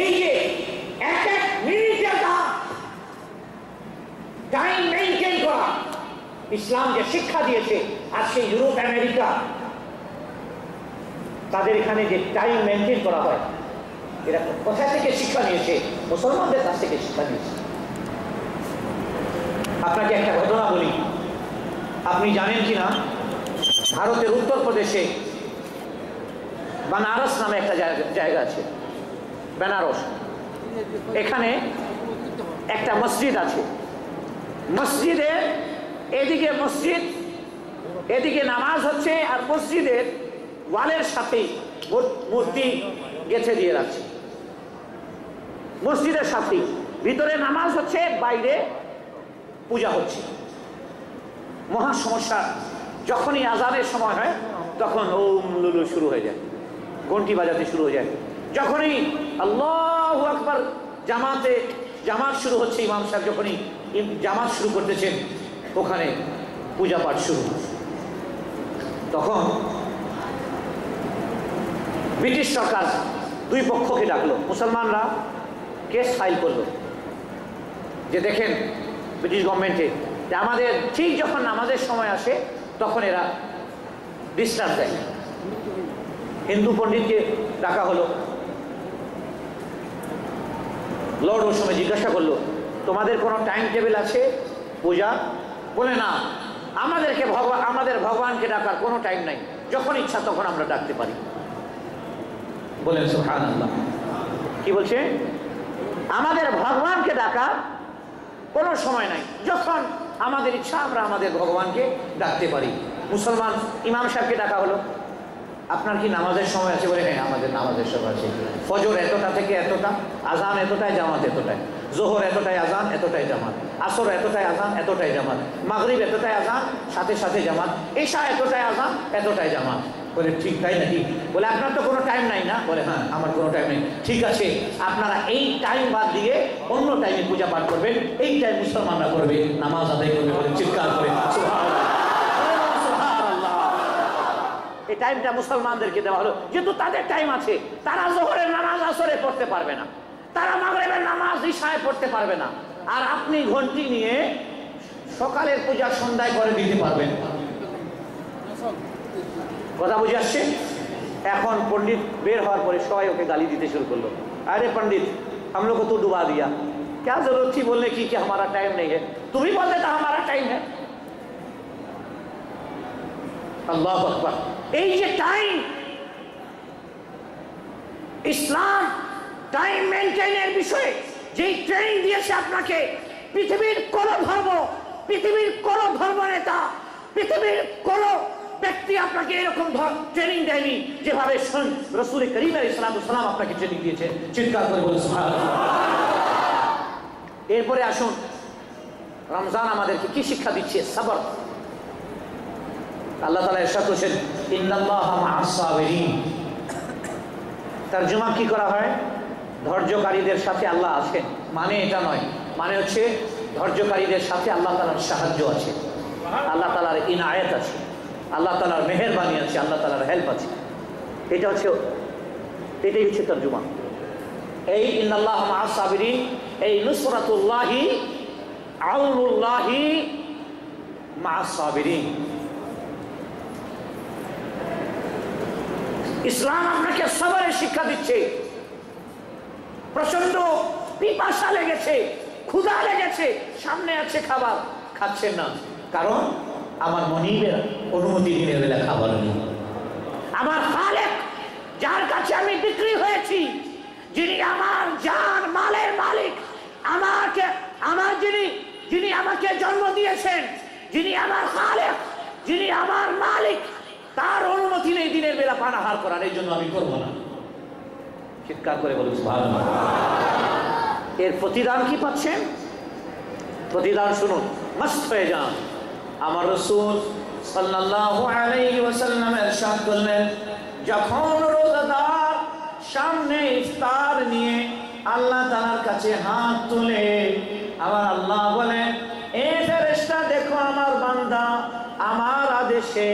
এই যে এক মিনিটের টাইম মেইনটেইন করা, ইসলাম যে শিক্ষা দিয়েছে, আজকে ইউরোপ আমেরিকা তাদের এখানে যে টাইম মেইনটেইন করা হয়, এরা কোথা থেকে শিক্ষা নিয়েছে? মুসলমানদের কাছ থেকে শিক্ষা নিয়েছে। আপনাকে একটা ঘটনা বলি, আপনি জানেন কিনা, ভারতের উত্তরপ্রদেশে বেনারস নামে একটা জায়গা আছে, বেনারস। এখানে একটা মসজিদ আছে। মসজিদের এদিকে মসজিদ, এদিকে নামাজ হচ্ছে, আর মসজিদের ওয়ালের সাথে মূর্তি গেঁথে দিয়ে রাখছে। মসজিদের সাথে ভিতরে নামাজ হচ্ছে, বাইরে পূজা হচ্ছে, মহা সমস্যা। যখনই আজানের সময় হয় তখন ওম লুলু শুরু হয়ে যায়, ঘন্টি বাজাতে শুরু হয়ে যায়। যখনই আল্লাহু আকবার জামাত শুরু হচ্ছে, ইমাম সাহেব যখনই জামাত শুরু করতেছেন ওখানে পূজা পাঠ শুরু। তখন ব্রিটিশ সরকার দুই পক্ষকে ডাকলো, মুসলমানরা কেস ফাইল করলো যে দেখেন ব্রিটিশ গভর্নমেন্টে যে আমাদের ঠিক যখন নামাজের সময় আসে তখন এরা ডিস্টার্ব দেয়। হিন্দু পণ্ডিতকে ডাকা হলো, লর্ড ওই সময় জিজ্ঞাসা করলো তোমাদের কোনো টাইম টেবিল আছে পূজা? বলে না, আমাদের ভগবানকে ডাকার কোনো টাইম নাই, যখন ইচ্ছা তখন আমরা ডাকতে পারি। বলেন সুবহানাল্লাহ। কি বলছে? আমাদের ভগবানকে ডাকার কোনো সময় নাই, যখন আমাদের ইচ্ছা আমরা আমাদের ভগবানকে ডাকতে পারি। মুসলমান ইমাম সাহেবকে ডাকা হলো, আপনার কি নামাজের সময় আছে? বলে হ্যাঁ আমাদের নামাজের সময় আছে, ফজর এতটা থেকে এতটা, আজান এতটাই, জামাত এতটাই, জোহর এতটাই আজান এতটাই জামাত, আসর এতটাই আজান এতটাই জামাত, মাগরিব এতটাই আজান সাথে সাথে জামাত, এশা এতটাই আজান এতটাই জামাত। বলে ঠিক তাই নাকি? বলে আপনার তো কোনো টাইম নাই না? বলে হ্যাঁ আমার কোনো টাইম নেই। ঠিক আছে, আপনারা এই টাইম বাদ দিয়ে অন্য টাইমে পূজা পাঠ করবেন, এই টাইম মুসলমানরা করবে, নামাজ আদায় করবে। বলে চিৎকার করে সুবহানাল্লাহ। এই টাইমটা মুসলমানদেরকে দেওয়া হলো, যেহেতু তাদের টাইম আছে। তারা জোহরের নামাজ আসরে পড়তে পারবে না, তারা মাগরিবের নামাজ ইশায় পড়তে পারবে না, আর আপনি ঘন্টি নিয়ে সকালের পূজা সন্ধ্যায় করে দিতে পারবেন। কথা বুঝে আসছে? এখন पंडित বের হওয়ার পরে সবাই ওকে গালি দিতে শুরু করলো, अरे पंडित हम लोग को तो डुबा दिया, क्या जरूरत थी बोलने की कि हमारा टाइम नहीं है, तुम ही बोल देता हमारा टाइम है। अल्लाहु अकबर। এই যে টাইম, ইসলাম টাইম মেইনটেইনের বিষয়ে যেই ট্রেনিং দিয়েছে আপনাকে, পৃথিবীর কোন ধর্ম, পৃথিবীর কোন ধর্ম নেতা, পৃথিবীর কোন ব্যক্তি আপনাকে এরকম ট্রেনিং দেয়নি যেভাবে রাসূল করিম আলাইহিস সালাম আপনাকে ট্রেনিং দিয়েছেন। চিৎকার করে বলুন সুবহানাল্লাহ। এরপরে আসুন, রমজান আমাদেরকে কি শিক্ষা দিচ্ছে? সবর। আল্লাহ তাআলা ইরশাদ করেছেন ইন্নাল্লাহা মা'আস সাবিরিন। তরজমা কি করা হয়? ধৈর্যকারীদের সাথে আল্লাহ আছেন। মানে এটা নয়, মানে হচ্ছে ধৈর্যকারীদের সাথে আল্লাহ তাআলার সাহায্য আছে, আল্লাহ তাআলার ইনায়াত আছে, আল্লাহ তাআলার মেহেরবানি আছে, আল্লাহ তাআলার হেল্প আছে। এটাই হচ্ছে তরজমা। এই ইন্নাল্লাহা মা'আস সাবিরিন, এই নুসরাতুল্লাহি আউনুল্লাহি মা'আস সাবিরিন। ইসলাম আপনাকে সবরের শিক্ষা দিচ্ছে। প্রচন্ড পিপাসা লেগেছে, ক্ষুধা লেগেছে, সামনে আছে খাবার, খাচ্ছেন না, কারণ আমার মনিবের অনুমতি দিনের বেলা খাবার নেই। আমার খালেক, যার কাছে আমি বিক্রি হয়েছি, যিনি আমার জান মালের মালিক, যিনি আমাকে জন্ম দিয়েছেন, যিনি আমার খালেক, যিনি আমার মালিক, তার অনুমতি নেই দিনের বেলা পানাহার করার, এই জন্য আমি করবো না। চিৎকার করে বলুন সুবহানাল্লাহ। এর প্রতিদান কি পাচ্ছেন? প্রতিদান শুনুন, মস্ত হয়ে যান। আমার রাসূল সাল্লাল্লাহু আলাইহি ওয়াসাল্লাম ইরশাদ করলেন, যখন রোজাদার সামনে ইফতার নিয়ে আল্লাহ তাআলার কাছে হাত তুলে, আমার আল্লাহ বলেন, এ ফেরেশতা দেখো আমার বান্দা আমার আদেশে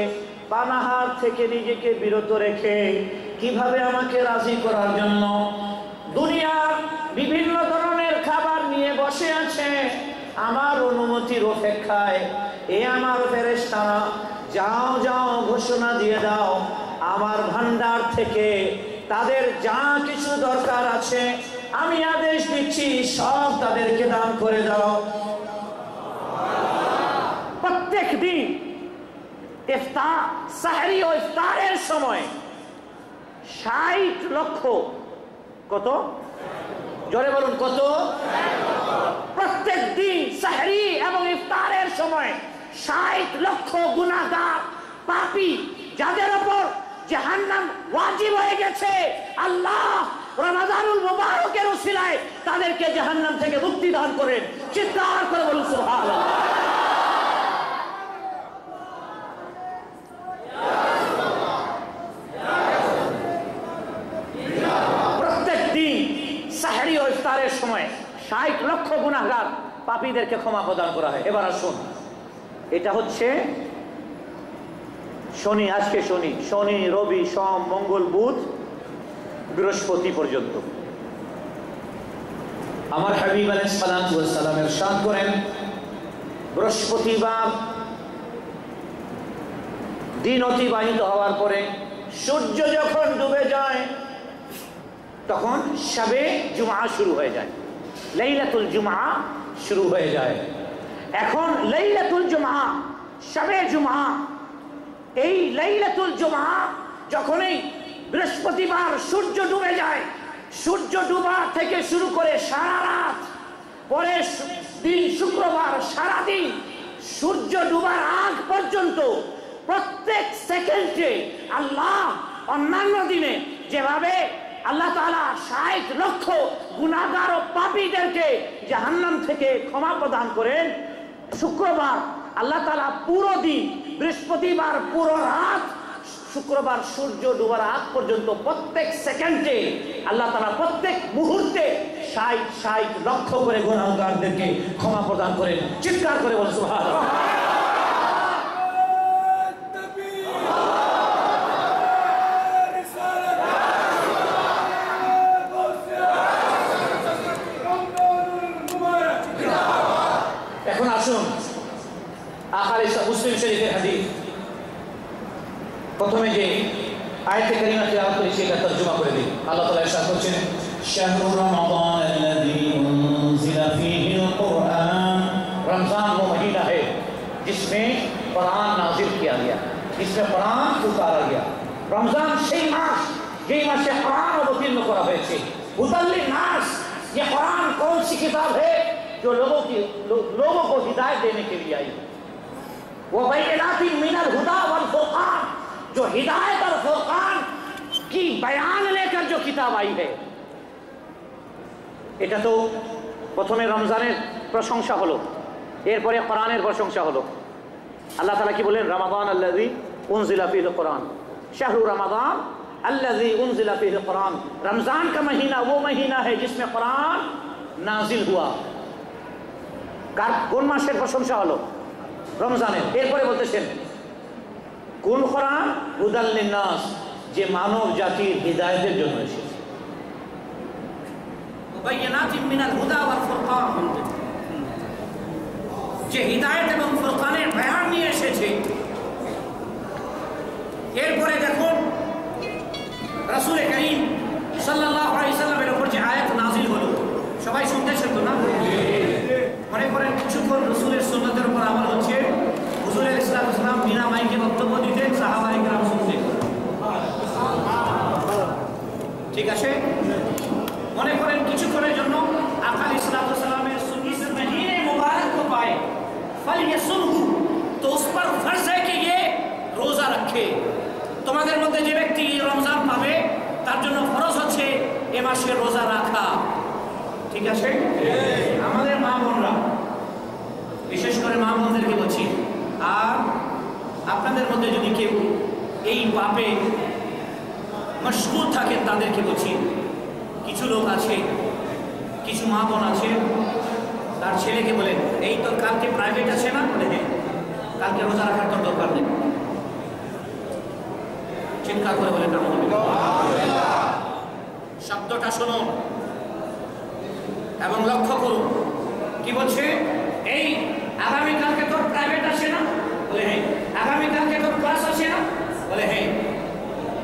পানাহার থেকে নিজেকে বিরত রেখে কিভাবে আমাকে রাজি করার জন্য দুনিয়ার বিভিন্ন ধরনের খাবার নিয়ে বসে আছে আমার অনুমতির অপেক্ষায়। এ আমার ফেরেশতারা, যাও যাও ঘোষণা দিয়ে দাও, আমার ভান্ডার থেকে তাদের যা কিছু দরকার আছে আমি আদেশ দিচ্ছি সব তাদেরকে দান করে দাও। প্রত্যেক দিন ইফতার, সাহরি ও ইফতারের সময় 60 লক্ষ, কত জোরে বলুন, কত? প্রত্যেক দিন সাহরি এবং ইফতারের সময় 60 লক্ষ গুনাহগার পাপী, যাদের উপর জাহান্নাম ওয়াজিব হয়ে গেছে, আল্লাহ রমাদানুল মুবারকের ওসিলায় তাদেরকে জাহান্নাম থেকে মুক্তি দান করেন। চিৎকার করে বলুন সুবহানাল্লাহ। প্রত্যেক দিন সাহরি ও ইফতারের সময় 60 লক্ষ গুনাহগার পাপীদেরকে ক্ষমা প্রদান করা হয়। এবার আসুন, এটা হচ্ছে শনি, আজকে শনি, শনি, রবি, সোম, মঙ্গল, বুধ, বৃহস্পতি পর্যন্ত। আমার হাবিব আলাইহিস সালাতু ওয়াস সালাম ইরশাদ করেন, বৃহস্পতিবার দিন অতিবাহিত হওয়ার পরে সূর্য যখন ডুবে যায় তখন শবে জুমআ শুরু হয়ে যায়, লাইলাতুল জুমআ শুরু হয়ে যায়। এখন লাইলাতুল জুমআ, শবে জুমআ, এই লাইলাতুল জুমআ যখনই বৃহস্পতিবার সূর্য ডুবে যায়, সূর্য ডুবা থেকে শুরু করে সারা রাত, পরের দিন শুক্রবার সারাদিন সূর্য ডুবার আগ পর্যন্ত প্রত্যেক সেকেন্ডে আল্লাহ অন্যান্য দিনে যেভাবে আল্লাহ তাআলা 60 লক্ষ গুনাহগার ও পাপীদেরকে জাহান্নাম থেকে ক্ষমা প্রদান করেন, শুক্রবার আল্লাহ তাআলা পুরো দিন, বৃহস্পতিবার পুরো রাত, শুক্রবার সূর্য ডুবার আগ পর্যন্ত প্রত্যেক সেকেন্ডে আল্লাহ তাআলা প্রত্যেক মুহূর্তে 60 লক্ষ করে গুনাহগারদেরকে ক্ষমা প্রদান করেন। চিৎকার করে বলুন সুবহানাল্লাহ। এখন আসুন আখারে মুসলিম শরীফের হাদিস, প্রথমে যে আয়াতে কারিমা তেলাওয়াত করেছি এটা তরজমা করে দিই। আল্লাহ তাআলা ইরশাদ করছেন, শাহরু রমাদান আল্লাযী উনজিলা ফীহিল কুরআন, रमजान वो महीना है जिसमें कुरान नाजिल किया गया, जिसमें कुरान उतारा गया। रमजान সেই মাস যেই মাসে कुरान অবতীর্ণ করা হয়েছে। हुदल लिन्नास, ये कुरान कौन सी किताब है जो लोगों को हिदायत देने के लिए आई। वो बैनातिन मिनल हुदा वल फुरकान, जो हिदायत और फुरकान की बयान लेकर जो किताब आई है। এটা তো প্রথমে রমজানের প্রশংসা হলো, এরপরে কোরআনের প্রশংসা হলো। আল্লাহ তাআলা কি বলেন, রমাদান আল্লাযী উনজিলা ফীহিল কুরআন, শাহরু রমাদান আল্লাযী উনজিলা ফীহিল কুরআন, रमजान का महीना वो महीना है जिसमें कुरान नाजिल हुआ। কোন মাসের প্রশংসা হলো? রমজানের। এরপরে বলতেছেন কোন কোরআন? হুদাল লিন্নাস, যে মানব জাতির হিদায়াতের জন্য এসেছে। মুবায়্যিনাতিন মিনাল হুদা ওয়াল ফুরকান, যে হিদায়াত এবং ফুরকানের বয়ান নিয়ে এসেছে। এরপরে দেখুন রাসূল করিম সাল্লাল্লাহু আলাইহি সাল্লামের উপর যে আয়াত নাজিল হলো, সবাই শুনতেছেন তো না? মনে করেন কিছুক্ষণ রাসূলের সুন্নাতের উপর আমল হচ্ছে, হুজুর ইসলাম বিনা মাইকে বক্তব্য দিতেন, সাহাবায়ে কেরাম শুনতেন, ঠিক আছে? মনে করেন কিছুক্ষণের জন্য আকা ইসলামের सुन्नत महीने मुबारक को पाए, फल यसुनहु, तो उस पर फर्ज है कि ये रोजा रखे। তোমাদের মধ্যে যে ব্যক্তি রমজান পাবে তার জন্য ফরজ হচ্ছে এ মাসে রোজা রাখা, ঠিক আছে? আমাদের মা বোনরা, বিশেষ করে মা বোনদেরকে বলছি, আর আপনাদের মধ্যে যদি কেউ এই পাপে মশগুল থাকেন তাদেরকে বলছি, কিছু লোক আছে, কিছু মা বোন আছে, তার ছেলেকে বলেন, এই তো কালকে প্রাইভেট আছে না, বলে হ্যাঁ, কালকে রোজা রাখার তো দরকার নেই। চিৎকার করে বলেন শব্দটা শুনুন এবং লক্ষ্য করুন কি বলছে। এই আগামীকালকে তোর প্রাইভেট আছে না, বলে হ্যাঁ। আগামীকালকে তোর ক্লাস আছে না, বলে হ্যাঁ।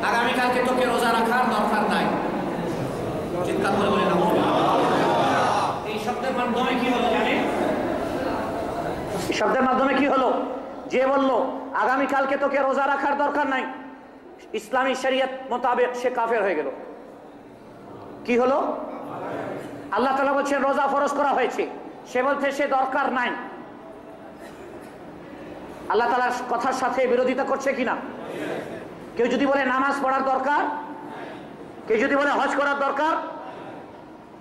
আগামীকালকে তোকে রোজা রাখার দরকার নাই। চিৎকার করে বলেন এই শব্দের মাধ্যমে কি হলো জানেন? এই শব্দের মাধ্যমে কি হলো? যে বলল আগামীকালকে তোকে রোজা রাখার দরকার নাই, ইসলামী শরীয়ত মোতাবেক সে কাফের হয়ে গেল। কি হলো? আল্লাহ তাআলা বলছেন রোজা ফরজ করা হয়েছে, সে বলছে সে দরকার নাই। আল্লাহ তাআলার কথার সাথে বিরোধিতা করছে কিনা? কেউ যদি বলে নামাজ পড়ার দরকার, কে যদি বলে হজ করার দরকার,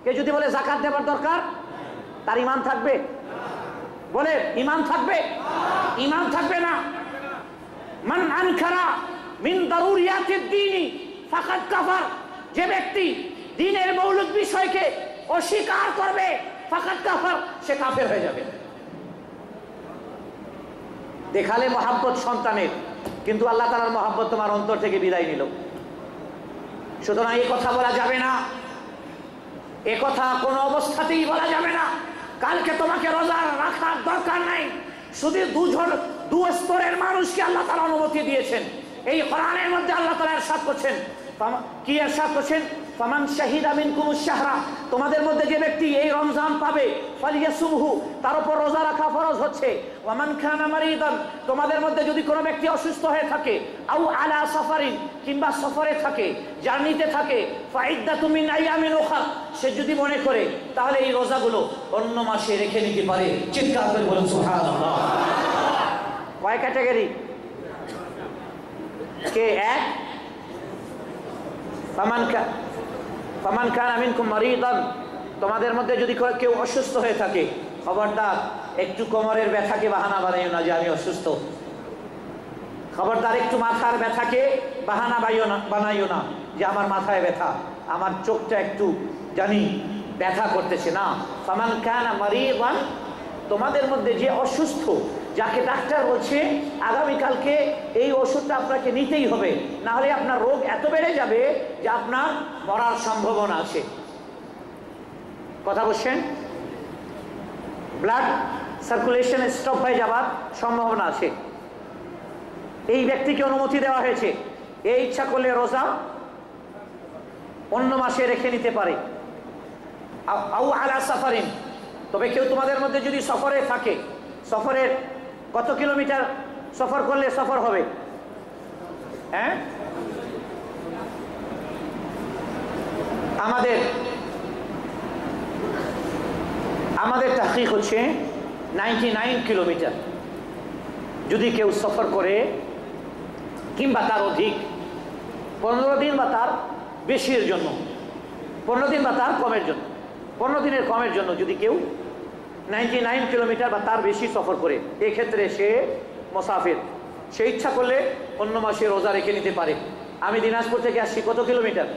কে যদি বলে যাকাত দেওয়ার দরকার, তার ঈমান থাকবে? বলে ঈমান থাকবে? ঈমান থাকবে না। মান আনকারা মিন দারুরিয়াতিদ দ্বীনি ফাকাদ কাফার, যে ব্যক্তি দ্বীনের মৌলিক বিষয়কে অস্বীকার করবে ফাকাদ কাফার, সে কাফের হয়ে যাবে। দেখালে মহাব্বত সন্তানের, কিন্তু আল্লাহ তাআলার মহাব্বত তোমার অন্তর থেকে বিদায় নিল। সুতরাং এই কথা বলা যাবে না, এ কথা কোনো অবস্থাতেই বলা যাবে না। কালকে তোমাকে রোজা রাখার দরকার নাই। শুধু দু স্তরের মানুষকে আল্লাহ তাআলা অনুমতি দিয়েছেন। এই কোরআনের মধ্যে আল্লাহ তাআলা ইরশাদ করছেন, কি ইরশাদ করছেন? ফামান শাহিদা মিনকুমুশ শাহরা, তোমাদের মধ্যে যে ব্যক্তি এই রমজান পাবে, ফালিয়াসুমহু, তার উপর রোজা রাখা ফরজ হচ্ছে। ওয়ামান কানা মারিদান, তোমাদের মধ্যে যদি কোনো ব্যক্তি অসুস্থ হয়ে থাকে, আও আলা সাফারিন, কিংবা সফরে থাকে, জার্নিতে থাকে, ফাইদ্দাতুম মিন আইয়ামিন উখরা, সে যদি মনে করে তাহলে এই রোজাগুলো অন্য মাসে রেখে নিতে পারে। চিৎকার করে বলুন সুবহানাল্লাহ। কয় ক্যাটাগরি? কে? এক, ফামান কানা মিনকুম মারিদান, তোমাদের মধ্যে যদি কেউ অসুস্থ হয়ে থাকে, খবরদার একটু কোমরের ব্যথাকে বাহানা বানাইও না যে আমি অসুস্থ। খবরদার একটু মাথার ব্যথাকে বাহানা বানাইও না যে আমার মাথায় ব্যথা, আমার চোখটা একটু জানি ব্যথা করতেছে। না, ফামান কানা মারিদান, তোমাদের মধ্যে যে অসুস্থ, যাকে ডাক্তার বলছে আগামীকালকে এই ওষুধটা আপনাকে নিতেই হবে, না হলে আপনার রোগ এত বেড়ে যাবে যে আপনার মরার সম্ভাবনা আছে। কথা বলছেন? ব্লাড সার্কুলেশন স্টপ হয়ে যাওয়ার সম্ভাবনা আছে। এই ব্যক্তিকে অনুমতি দেওয়া হয়েছে, এই ইচ্ছা করলে রোজা অন্য মাসে রেখে নিতে পারে। আউ আলা সাফারিন, তবে কেউ তোমাদের মধ্যে যদি সফরে থাকে, সফরের কত কিলোমিটার সফর করলে সফর হবে? হ্যাঁ, আমাদের তাহকিক হচ্ছে 99 কিলোমিটার। যদি কেউ সফর করে কিংবা তার অধিক, 15 দিন বা তার বেশির জন্য, 15 দিন বা তার কমের জন্য, 15 দিনের কমের জন্য যদি কেউ 99 কিলোমিটার বা তার বেশি সফর করে, এক্ষেত্রে সে মুসাফির। সে ইচ্ছা করলে অন্য মাসে রোজা রেখে নিতে পারে। আমি দিনাজপুর থেকে আসছি, কত কিলোমিটার?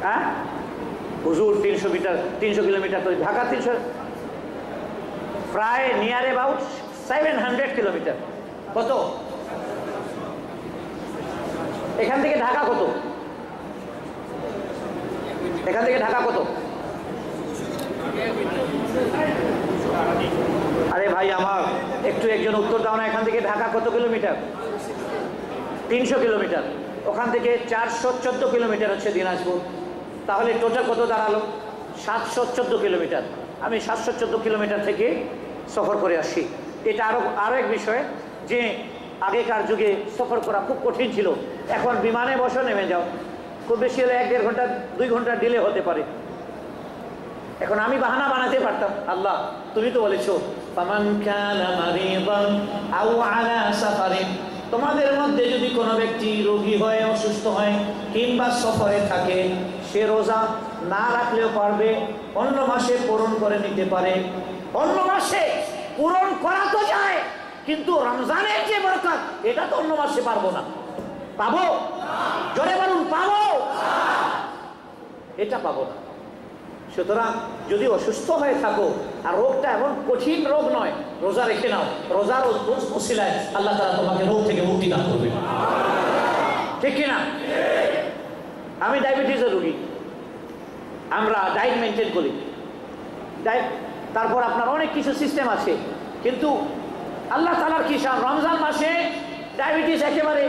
হ্যাঁ হুজুর 300 কিলোমিটার তো ঢাকা 300, প্রায় নিয়ার অ্যাবাউট 700 কিলোমিটার। কত? এখান থেকে ঢাকা কত? এখান থেকে ঢাকা কত? আরে ভাই আমার একটু একজন উত্তর দাও না, এখান থেকে ঢাকা কত কিলোমিটার? 300 কিলোমিটার। ওখান থেকে 414 কিলোমিটার হচ্ছে দিনাজপুর। তাহলে টোটাল কত দাঁড়ালো? 714 কিলোমিটার। আমি 714 কিলোমিটার থেকে সফর করে আসি। এটা আরো এক বিষয় যে আগেকার যুগে সফর করা খুব কঠিন ছিল। এখন বিমানে বসে নেমে যাও, খুব বেশি হলে 1-1.5 ঘন্টা 2 ঘন্টা ডিলে হতে পারে। এখন আমি বাহানা বানাতে পারতাম, আল্লাহ তুমি তো বলেছো ফামান কানা মারিদান আও আলা সাফারিন, তোমাদের মধ্যে যদি কোনো ব্যক্তি রোগী হয়, অসুস্থ হয় কিংবা সফরে থাকে, সে রোজা না রাখলেও পারবে, অন্য মাসে পূরণ করে নিতে পারে। অন্য মাসে পূরণ করা তো যায়, কিন্তু রমজানের যে বরকত, এটা তো অন্য মাসে পারবো না। পাবো? জোরে বলুন, পাবো? এটা পাবো না। সুতরাং যদি অসুস্থ হয়ে থাকো আর রোগটা এমন কঠিন রোগ নয়, রোজা রেখে নাও। রোজার ওসিলায় আল্লাহ তাআলা তোমাকে রোগ থেকে মুক্তি দান করবে, ঠিক কিনা? আমি ডায়াবেটিসের রোগী, আমরা ডায়েট মেনটেন করি। তারপর আপনার অনেক কিছু সিস্টেম আছে, কিন্তু আল্লাহ তাআলার কি শান, রমজান মাসে ডায়াবেটিস একেবারে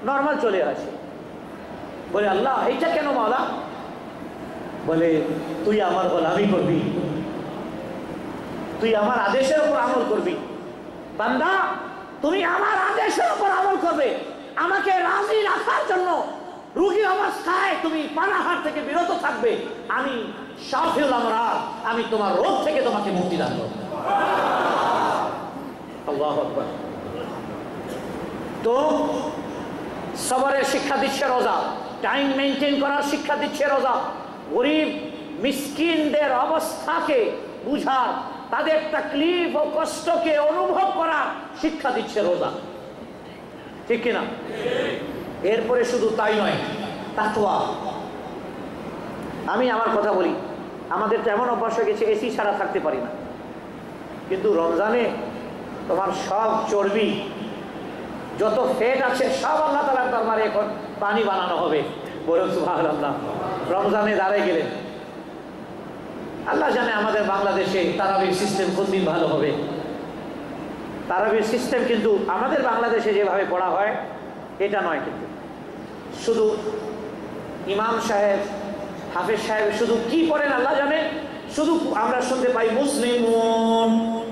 নর্মাল চলে আসে। বলে আল্লাহ এইটা কেন মাওলা? বলে তুই আমার গোলামি করবি, তুই আমার আদেশের উপর আমল করবি। বান্দা তুমি আমার আদেশের উপর আমল করবে, আমাকে রাজি রাখার জন্য রোগী অবস্থায় তুমি পানাহার থেকে বিরত থাকবে, আমি শাফিউল আমরাদ, আমি তোমার রোগ থেকে তোমাকে মুক্তি দান করব। আল্লাহু আকবার। তো সবরের শিক্ষা দিচ্ছে রোজা, টাইম মেনটেন করার শিক্ষা দিচ্ছে রোজা, গরিব মিসকিনদের অবস্থাকে বুঝার, তাদের তাকলিফ ও কষ্টকে অনুভব করার শিক্ষা দিচ্ছে রোজা, ঠিক কিনা? এরপরে শুধু তাই নয়, তাকওয়া। আমি আমার কথা বলি, আমাদের তো এমন অভ্যাস হয়ে গেছে এসি ছাড়া থাকতে পারি না, কিন্তু রমজানে তোমার সব চর্বি যত ফ্যাট আছে সব আল্লাহ তাআলার দরবারে এখন পানি বানানো হবে। বলুন সুবহানাল্লাহ। রমজানে দাঁড়ায় গেলেন, আল্লাহ জানে আমাদের বাংলাদেশে তারাবির সিস্টেম কোন দিন ভালো হবে। তারাবির সিস্টেম কিন্তু আমাদের বাংলাদেশে যেভাবে পড়া হয় এটা নয়, কিন্তু শুধু ইমাম সাহেব হাফেজ সাহেব শুধু কি পড়েন আল্লাহ জানে, শুধু আমরা শুনতে পাই মুসলিমুন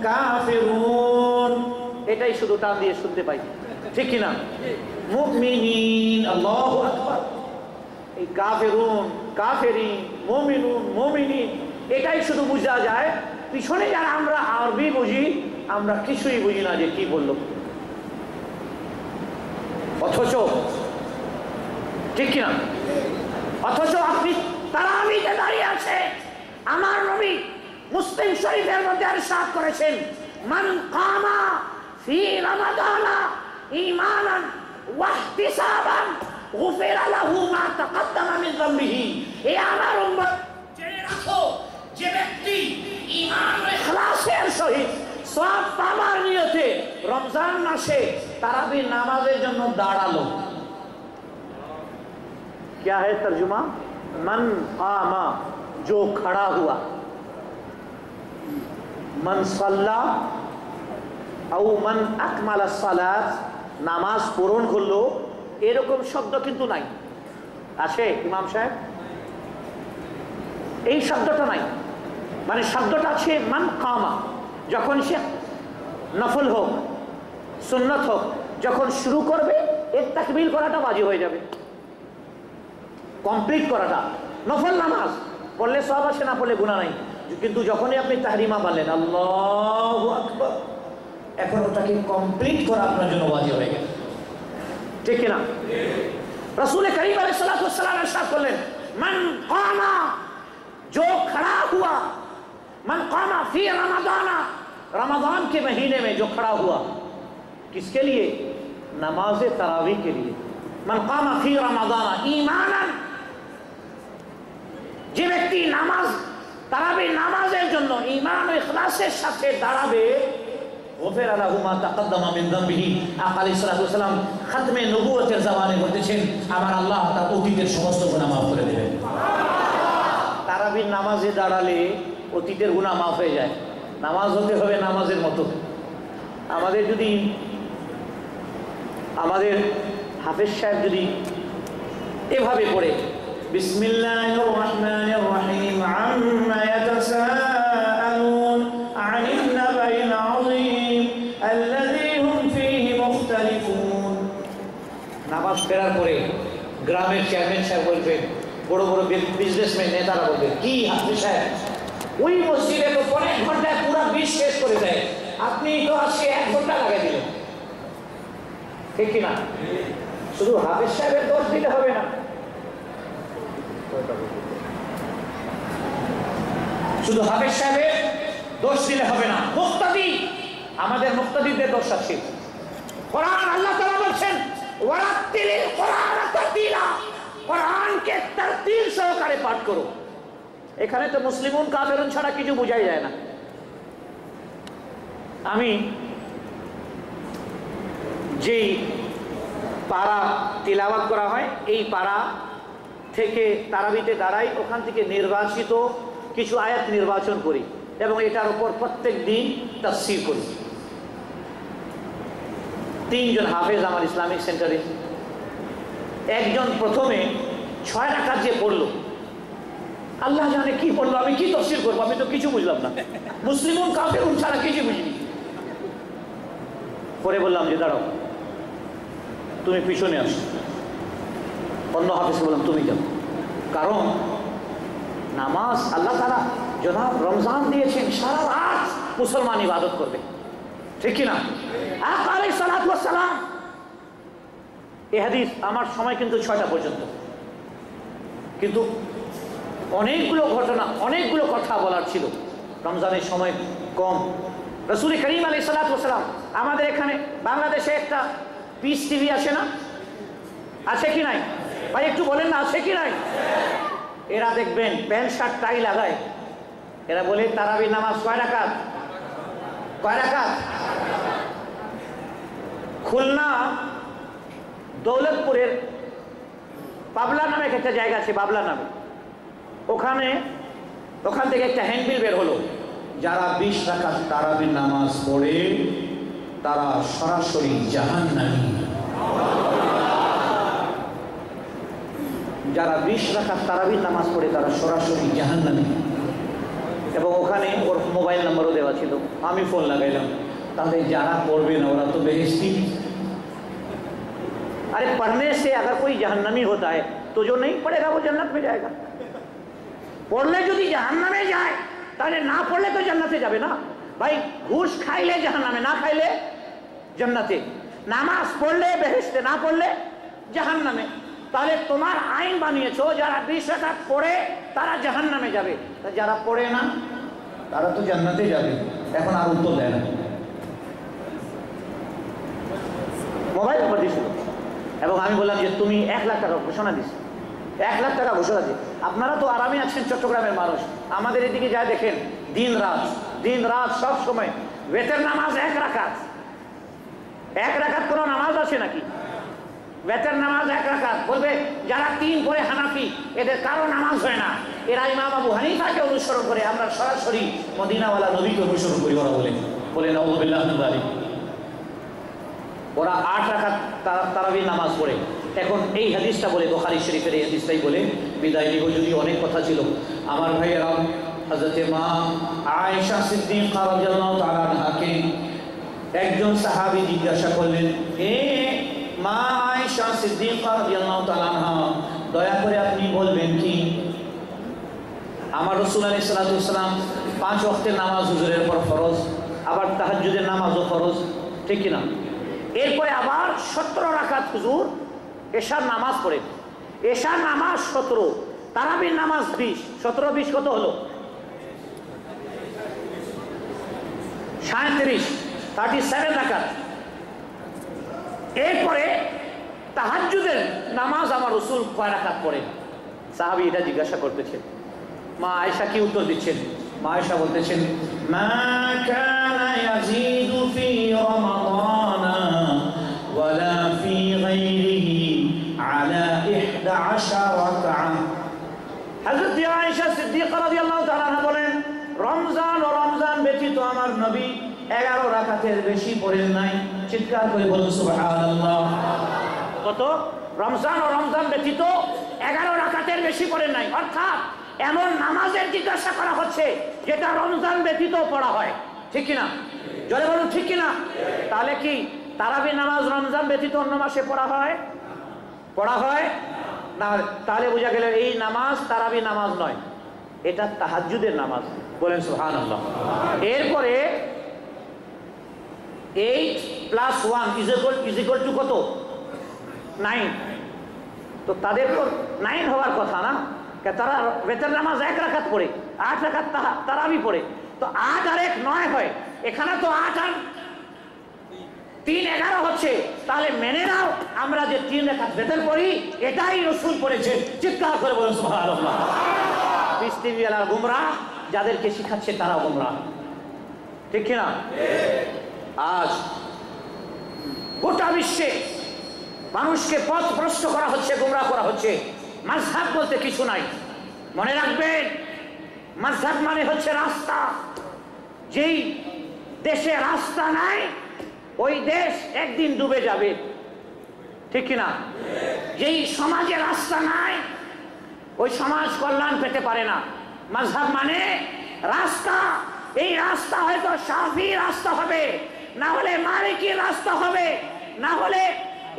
কাফিরুন, এটাই শুধু টান দিয়ে শুনতে পাই, ঠিক কিনা? মুমিনিন, আল্লাহু আকবার, এই কাফিরুন কাফেরিন মুমিনুন মুমিনিন এটাই শুধু বোঝা যায়। পিছনে যারা আমরা আরবি বুঝি আমরা কিছুই বুঝি না যে কি বলল, অথচ ঠিক কিনা? অথচ আপনি তারাবিতে দাঁড়িয়ে আছে, আমার নবী মুসলিম শরীফের মধ্যে ইরশাদ করেছেন, মান কামা ফি রমাদানা ঈমানান ওয়া ইহতিসাবান গুফিরা লাহু মা তাকদ্দামা মিন যামবিহি। এ আমার উম্মত জেনে রাখো, যে ব্যক্তি ঈমান ও ইখলাসের সহিত সওয়াব পাবার নিয়তে রমজান মাসে তারাবির নামাজের জন্য দাঁড়ালো। क्या है तर्जुमा? मन कामा, जो खड़ा हुआ, मन सल्ला औ मन আকমাল সালাত, নামাজ পূরণ করলো, এরকম শব্দ কিন্তু নাই। আছে ইমাম সাহেব? এই শব্দটা নাই, মানে শব্দটা আছে মান কামা, যখন সে নফল হোক সুন্নত হোক যখন শুরু করবে এর তাকবীর করাটা বাজি হয়ে যাবে, কমপ্লিট করাটা। নফল নামাজ পড়লে সব আসে, না পড়লে গুনাহ নাই, কিন্তু যখনই আপনি তাহরিমা বললেন আল্লাহু আকবার, এখন ওটাকে কমপ্লিট করা আপনার জন্য ওয়াজিব হয়ে গেল, ঠিক কিনা? রাসূল করিম আলাইহিস সালাতু ওয়াস সালাম ইরশাদ করলেন, মান কামা, जो खड़ा हुआ, मन कामा फी रमजाना, रमजान के महीने में जो खड़ा हुआ, किसके लिए? नमाज तरावी के लिए। मन कामा फी रमजाना ईमानन, যে ব্যক্তি নামাজ তারাবি নামাজের জন্য ঈমান ও ইখলাসের সাথে দাঁড়াবে, গুফিরা লাহু মা তাকদ্দামা মিন যামবিহি। আকা আলাইহিস সালাতু ওয়াস সালাম খাতমে নবুয়তের জামানে বলতেছেন, আমার আল্লাহ তার অতীতের সমস্ত গুনাহ মাফ করে দেবেন। তারাবির নামাজে দাঁড়ালে অতীতের গুনাহ মাফ হয়ে যায়। নামাজ হতে হবে নামাজের মতো। আমাদের যদি আমাদের হাফেজ সাহেব যদি এভাবে পড়ে, বিসমিল্লাহির রহমানির রহিম, আম্মা ইয়াতাসাআলুন আনিন নাবাইল আযীম আল্লাযী হুম ফীহি মুখতালিফুন। নামাজ ফেরার পরে গ্রামের চেয়ারম্যান সাহেব বলবেন, বড় বড় বিজনেসম্যান নেতারা বলবেন, কি হাফেজ সাহেব ওই মসজিদে তো 1 ঘন্টায় পুরো বিশ শেষ করে দেয়, আপনি তো আজকে 1 ঘন্টা লাগাই দিলেন, ঠিক কিনা? শুধু হাফেজ সাহেবের দোষ দিলে হবে না, শুধু হাফেজ সাহেবের দোষ দিলে হবে না, মুক্তাদি, আমাদের মুক্তাদিদের দোষ আছে। কোরআন আল্লাহ তাআলা বলছেন, ওয়ারাত্তিলিল কোরআন তারতিলা, কোরআনকে তারতিল সহকারে পাঠ করো। এখানে তো মুসলিমুন কাফিরুন ছাড়া কিছু বোঝাই যায় না। আমি যেই পারা তিলাওয়াত করা হয় এই পারা থেকে তারাবিতে দাঁড়াই, ওখান থেকে নির্বাচিত কিছু আয়াত নির্বাচন করি এবং এটার উপর প্রত্যেক দিন তাফসীর করি। 3 জন হাফেজ আমার ইসলামিক সেন্টারে, একজন প্রথমে 6 রাকাত যে পড়লো, আল্লাহ জানে কি পড়লো, আমি কি তাফসীর করবো, আমি তো কিছু বুঝলাম না, মুসলিমুন কাফিরুন ছাড়া কিছু বুঝিনি। পরে বললাম যে দাঁড়াও, তুমি পিছনে আসো। অন্য হাফেজকে বললাম তুমি যাও, কারণ নামাজ আল্লাহ তাআলা জনাব রমজান দিয়েছেন, সারা রাত মুসলমান ইবাদত করবে, ঠিক কিনা? আকা আলাইহিস সালাতু ওয়াস সালাম এই হাদিস আমার সময় কিন্তু 6টা পর্যন্ত, কিন্তু অনেকগুলো ঘটনা, অনেকগুলো কথা বলার ছিল, রমজানের সময় কম। রাসূল করিম আলাইহিস সালাতু ওয়াস সালাম, আমাদের এখানে বাংলাদেশে একটা পিস টিভি আসে না, আছে কি নাই ভাই? একটু বলেন না, আছে কি নাই? এরা দেখবেন প্যান্ট শার্ট টাই লাগায়, এরা বলে তারাবি নামাজ কয় রাকাত? কয় রাকাত? খুলনা দৌলতপুরের পাবলা নামে একটা জায়গা আছে, বাবলা নামে, ওখান থেকে একটা হ্যান্ডবিল বের হলো, যারা 20 রাকাত তারাবির নামাজ পড়ে তারা সরাসরি জাহান্নামী। যারা 20 রাকাত তারাবির নামাজ পড়ে তারা সরাসরি জাহান্নামী। এবং ওখানে ওর মোবাইল নাম্বারও দেওয়া ছিল, আমি ফোন লাগাইলাম, তাহলে যারা পড়বে না ওরা তো বেহেশতি। अरे पढ़ने से अगर कोई जहन्नमी होता है तो जो नहीं पढ़ेगा वो जन्नत में जाएगा। पढ़ले যদি জাহান্নামে যায় তাহলে না পড়লে তো জান্নাতে যাবে না ভাই। ঘুষ খাইলে জাহান্নামে, না খাইলে জান্নাতে। নামাজ পড়লে বেহেশতে, না পড়লে জাহান্নামে। তাহলে তোমার আইন বানিয়েছো যারা 20 রাকাত পড়ে তারা জাহান্নামে যাবে, তা যারা পড়ে না তারা তো জান্নাতে যাবে। এখন আর উত্তর দেয় না। মোবাইল নাম্বার দিয়েছিল এবং আমি বললাম যে তুমি 1 লাখ টাকা ঘোষণা দিস, 1 লাখ টাকা ঘোষণা দিস। আপনারা তো আরামে আছেন চট্টগ্রামের মানুষ, আমাদের এদিকে যা দেখেন দিন রাত সব সময় বেতের নামাজ 1 রাকাত। 1 রাকাত কোনো নামাজ আছে নাকি? বেতের নামাজ 1 রাকাত। বলবে যারা 3 পড়ে হানাফি, এদের কারো নামাজ হয় না, এরা ইমাম আবু হানিফাকে অনুসরণ করে, আমরা সরাসরি মদিনাওয়ালা নবীকে অনুসরণ করি। ওরা বলে নাউযুবিল্লাহ মিন যালিক। ওরা 8 রাকাত তারাবির নামাজ পড়ে। এখন এই হাদিসটা বলে, বুখারী শরীফের এই হাদিসটাই বলে বিদায় নিব, যদি অনেক কথা ছিল। আমার ভাইয়েরা, হযরতে মা আয়েশা সিদ্দিকা রাদিয়াল্লাহু তাআলা আনহাকে একজন সাহাবী জিজ্ঞাসা করলেন, হে মা আয়েশা সিদ্দিকা রাদিয়াল্লাহু তাআলা আনহা, দয়া করে আপনি বলবেন কি আমার রাসূল আলাইহিস সালাতু ওয়াস সালাম 5 ওয়াক্তের নামাজ হুজুরের পর ফরজ, আবার তাহাজ্জুদের নামাজও ফরজ, ঠিক কি না? এরপরে আবার 17 রাকাত হুজুর এশার নামাজ পড়ে। এশার নামাজ 17, তারাবির নামাজ 20, 17 20 কত হলো? 37, 37 রাকাত। এরপরে তাহাজ্জুদের নামাজ আমার রাসূল কয় রাকাত পড়ে? সাহাবী এটা জিজ্ঞাসা করতেছেন। মা আয়েশা কি উত্তর দিচ্ছেন? মা আয়েশা বলতেছেন, মা কানা ইয়াজিদু ফি রমাদানা ওয়ালা ফি গায়রিহি আলা 11 রাকআ। হযরত আয়েশা সিদ্দিকা রাদিয়াল্লাহু তাআলা আনহা বলেন, রমজান ও রমজান ব্যতীত আমার নবী 11 রাকাতের বেশি পড়েন নাই। চিৎকার করে বলুন সুবহানাল্লাহ। কত? রমজান ও রমজান ব্যতীত 11 রাকাতের বেশি পড়েন নাই। অর্থাৎ এমন নামাজের জিজ্ঞাসা করা হচ্ছে যেটা রমজান ব্যতীত পড়া হয়, ঠিক কিনা? জোরে বলুন ঠিক কিনা? তাহলে কি তারাবি নামাজ রমজান ব্যতীত অন্য মাসে পড়া হয়? পড়া হয় না? তাহলে বোঝা গেল এই নামাজ তারাবি নামাজ নয়, এটা তাহাজ্জুদের নামাজ। বলেন সুবহানাল্লাহ। এরপরে 8 + 1 = কত? 9। তো তাদের তো 9 হওয়ার কথা না, তারা বেতের নামাজ 1 রাকাত পড়ে, 8 রাকাত তারাবি পড়ে, তো 8 আর 1 9 হয়। এখানে তো 8 আর 3 11 হচ্ছে। তাহলে মেনে নাও আমরা যে 3 রাকাত বেতের পড়ি এটাই রাসূল পড়েছে। চিৎকার করে বলুন সুবহানাল্লাহ। পৃথিবীওয়ালার গুমরাহ, যাদেরকে শিখাচ্ছে তারা গুমরাহ, ঠিক কিনা? আজ গোটা বিশ্বে মানুষকে পথ ভ্রষ্ট করা হচ্ছে, গুমরাহ করা হচ্ছে। মাযহাব বলতে কিছু নাই। মনে রাখবেন, মাযহাব মানে হচ্ছে রাস্তা। যেই দেশে রাস্তা নাই ওই দেশ একদিন ডুবে যাবে, ঠিক কিনা? যেই সমাজে রাস্তা নাই ওই সমাজ কল্যাণ পেতে পারে না। মাযহাব মানে রাস্তা। এই রাস্তা হয়তো শাফি রাস্তা হবে, না হলে মালিকি রাস্তা হবে, না হলে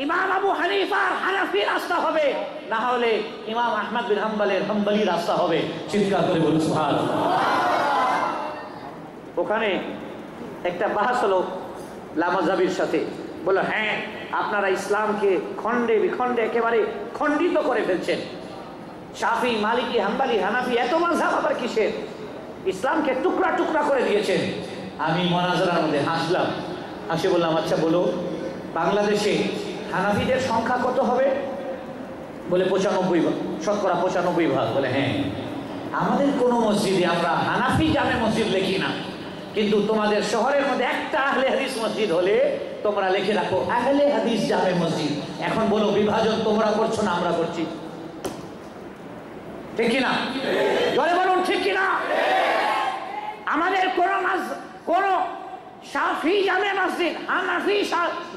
ইমাম আবু হানিফার হানাফি রাস্তা হবে, না হলে ইমাম আহমদ বিন হাম্বলের হাম্বলি রাস্তা হবে। চিৎকার করে বলুন সুবহানাল্লাহ। ওখানে একটা বাহাস হলো লামাযাবির সাথে, বলল হ্যাঁ আপনারা ইসলামকে খণ্ডে বিখণ্ডে একেবারে খণ্ডিত করে ফেলছেন। শাফি, মালিকি, হাম্বলি, হানাফি এত মাযহাব আবার কিসের? ইসলামকে টুকরা টুকরা করে দিয়েছেন। আমি মোনাজারার মধ্যে হাসলাম, হাসে বললাম, আচ্ছা বলো বাংলাদেশে হানাফিদের সংখ্যা কত হবে? বলে 95 ভাগ, শতকরা 95 ভাগ। বলে হ্যাঁ, আমাদের কোনো মসজিদে আমরা হানাফি জামে মসজিদ লিখি না, কিন্তু তোমাদের শহরের মধ্যে একটা আহলে হাদিস মসজিদ হলে তোমরা লিখে রাখো আহলে হাদিস জামে মসজিদ। এখন বলো বিভাজন তোমরা করছো না আমরা করছি? ঠিক কিনা? জোরে বলুন ঠিক কিনা? আমাদের কোন শাফি জামে মসজিদ, হানাফি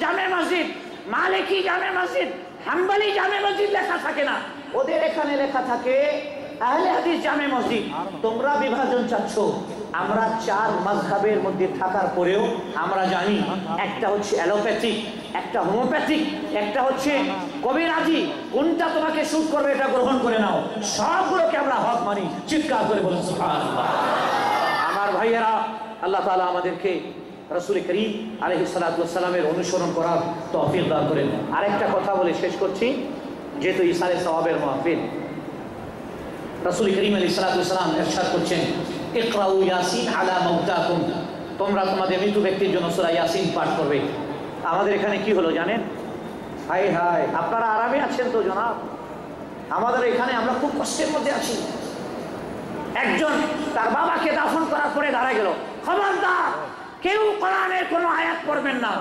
জামে মসজিদ, মালিকি জামে মসজিদ, হাম্বলি জামে মসজিদ লেখা থাকে না। ওদের এখানে লেখা থাকে আহলে হাদিস জামে মসজিদ। তোমরা বিভাজন চাচ্ছ। আমরা 4 মাযহাবের মধ্যে থাকার পরেও আমরা জানি একটা হচ্ছে অ্যালোপ্যাথিক, একটা হোমিওপ্যাথিক, একটা হচ্ছে কবিরাজি। কোনটা তোমাকে শুট করবে এটা গ্রহণ করে নাও। সবগুলোকে আমরা হক মানি। চিৎকার করে বলুন সুবহানাল্লাহ। আমার ভাইয়েরা, আল্লাহ তাআলা আমাদেরকে রাসূল করিম আলাইহিস সালাতু ওয়াস সালামের অনুসরণ করার তৌফিক দান করেন। আরেকটা কথা বলে শেষ করছি, যেহেতু ইসালে সওয়াবের মাহফিল, রাসূল করিম আলাইহিস সালাতু ওয়াস সালাম ইরশাদ করছেন, ইকরাউ ইয়াসিন আলা মাউতাকুম, তোমরা তোমাদের মৃত ব্যক্তির জন্য সূরা ইয়াসিন পাঠ করবে। আমাদের এখানে কি হলো জানেন? হায় হায়, আপনারা আরামে আছেন তো জনাব? আমাদের এখানে আমরা খুব কষ্টের মধ্যে আছি। একজন তার বাবাকে দাফন করার পরে দাঁড়ায় গেল, খবরদার কেউ কোরআনের কোনো আয়াত পড়বেন না,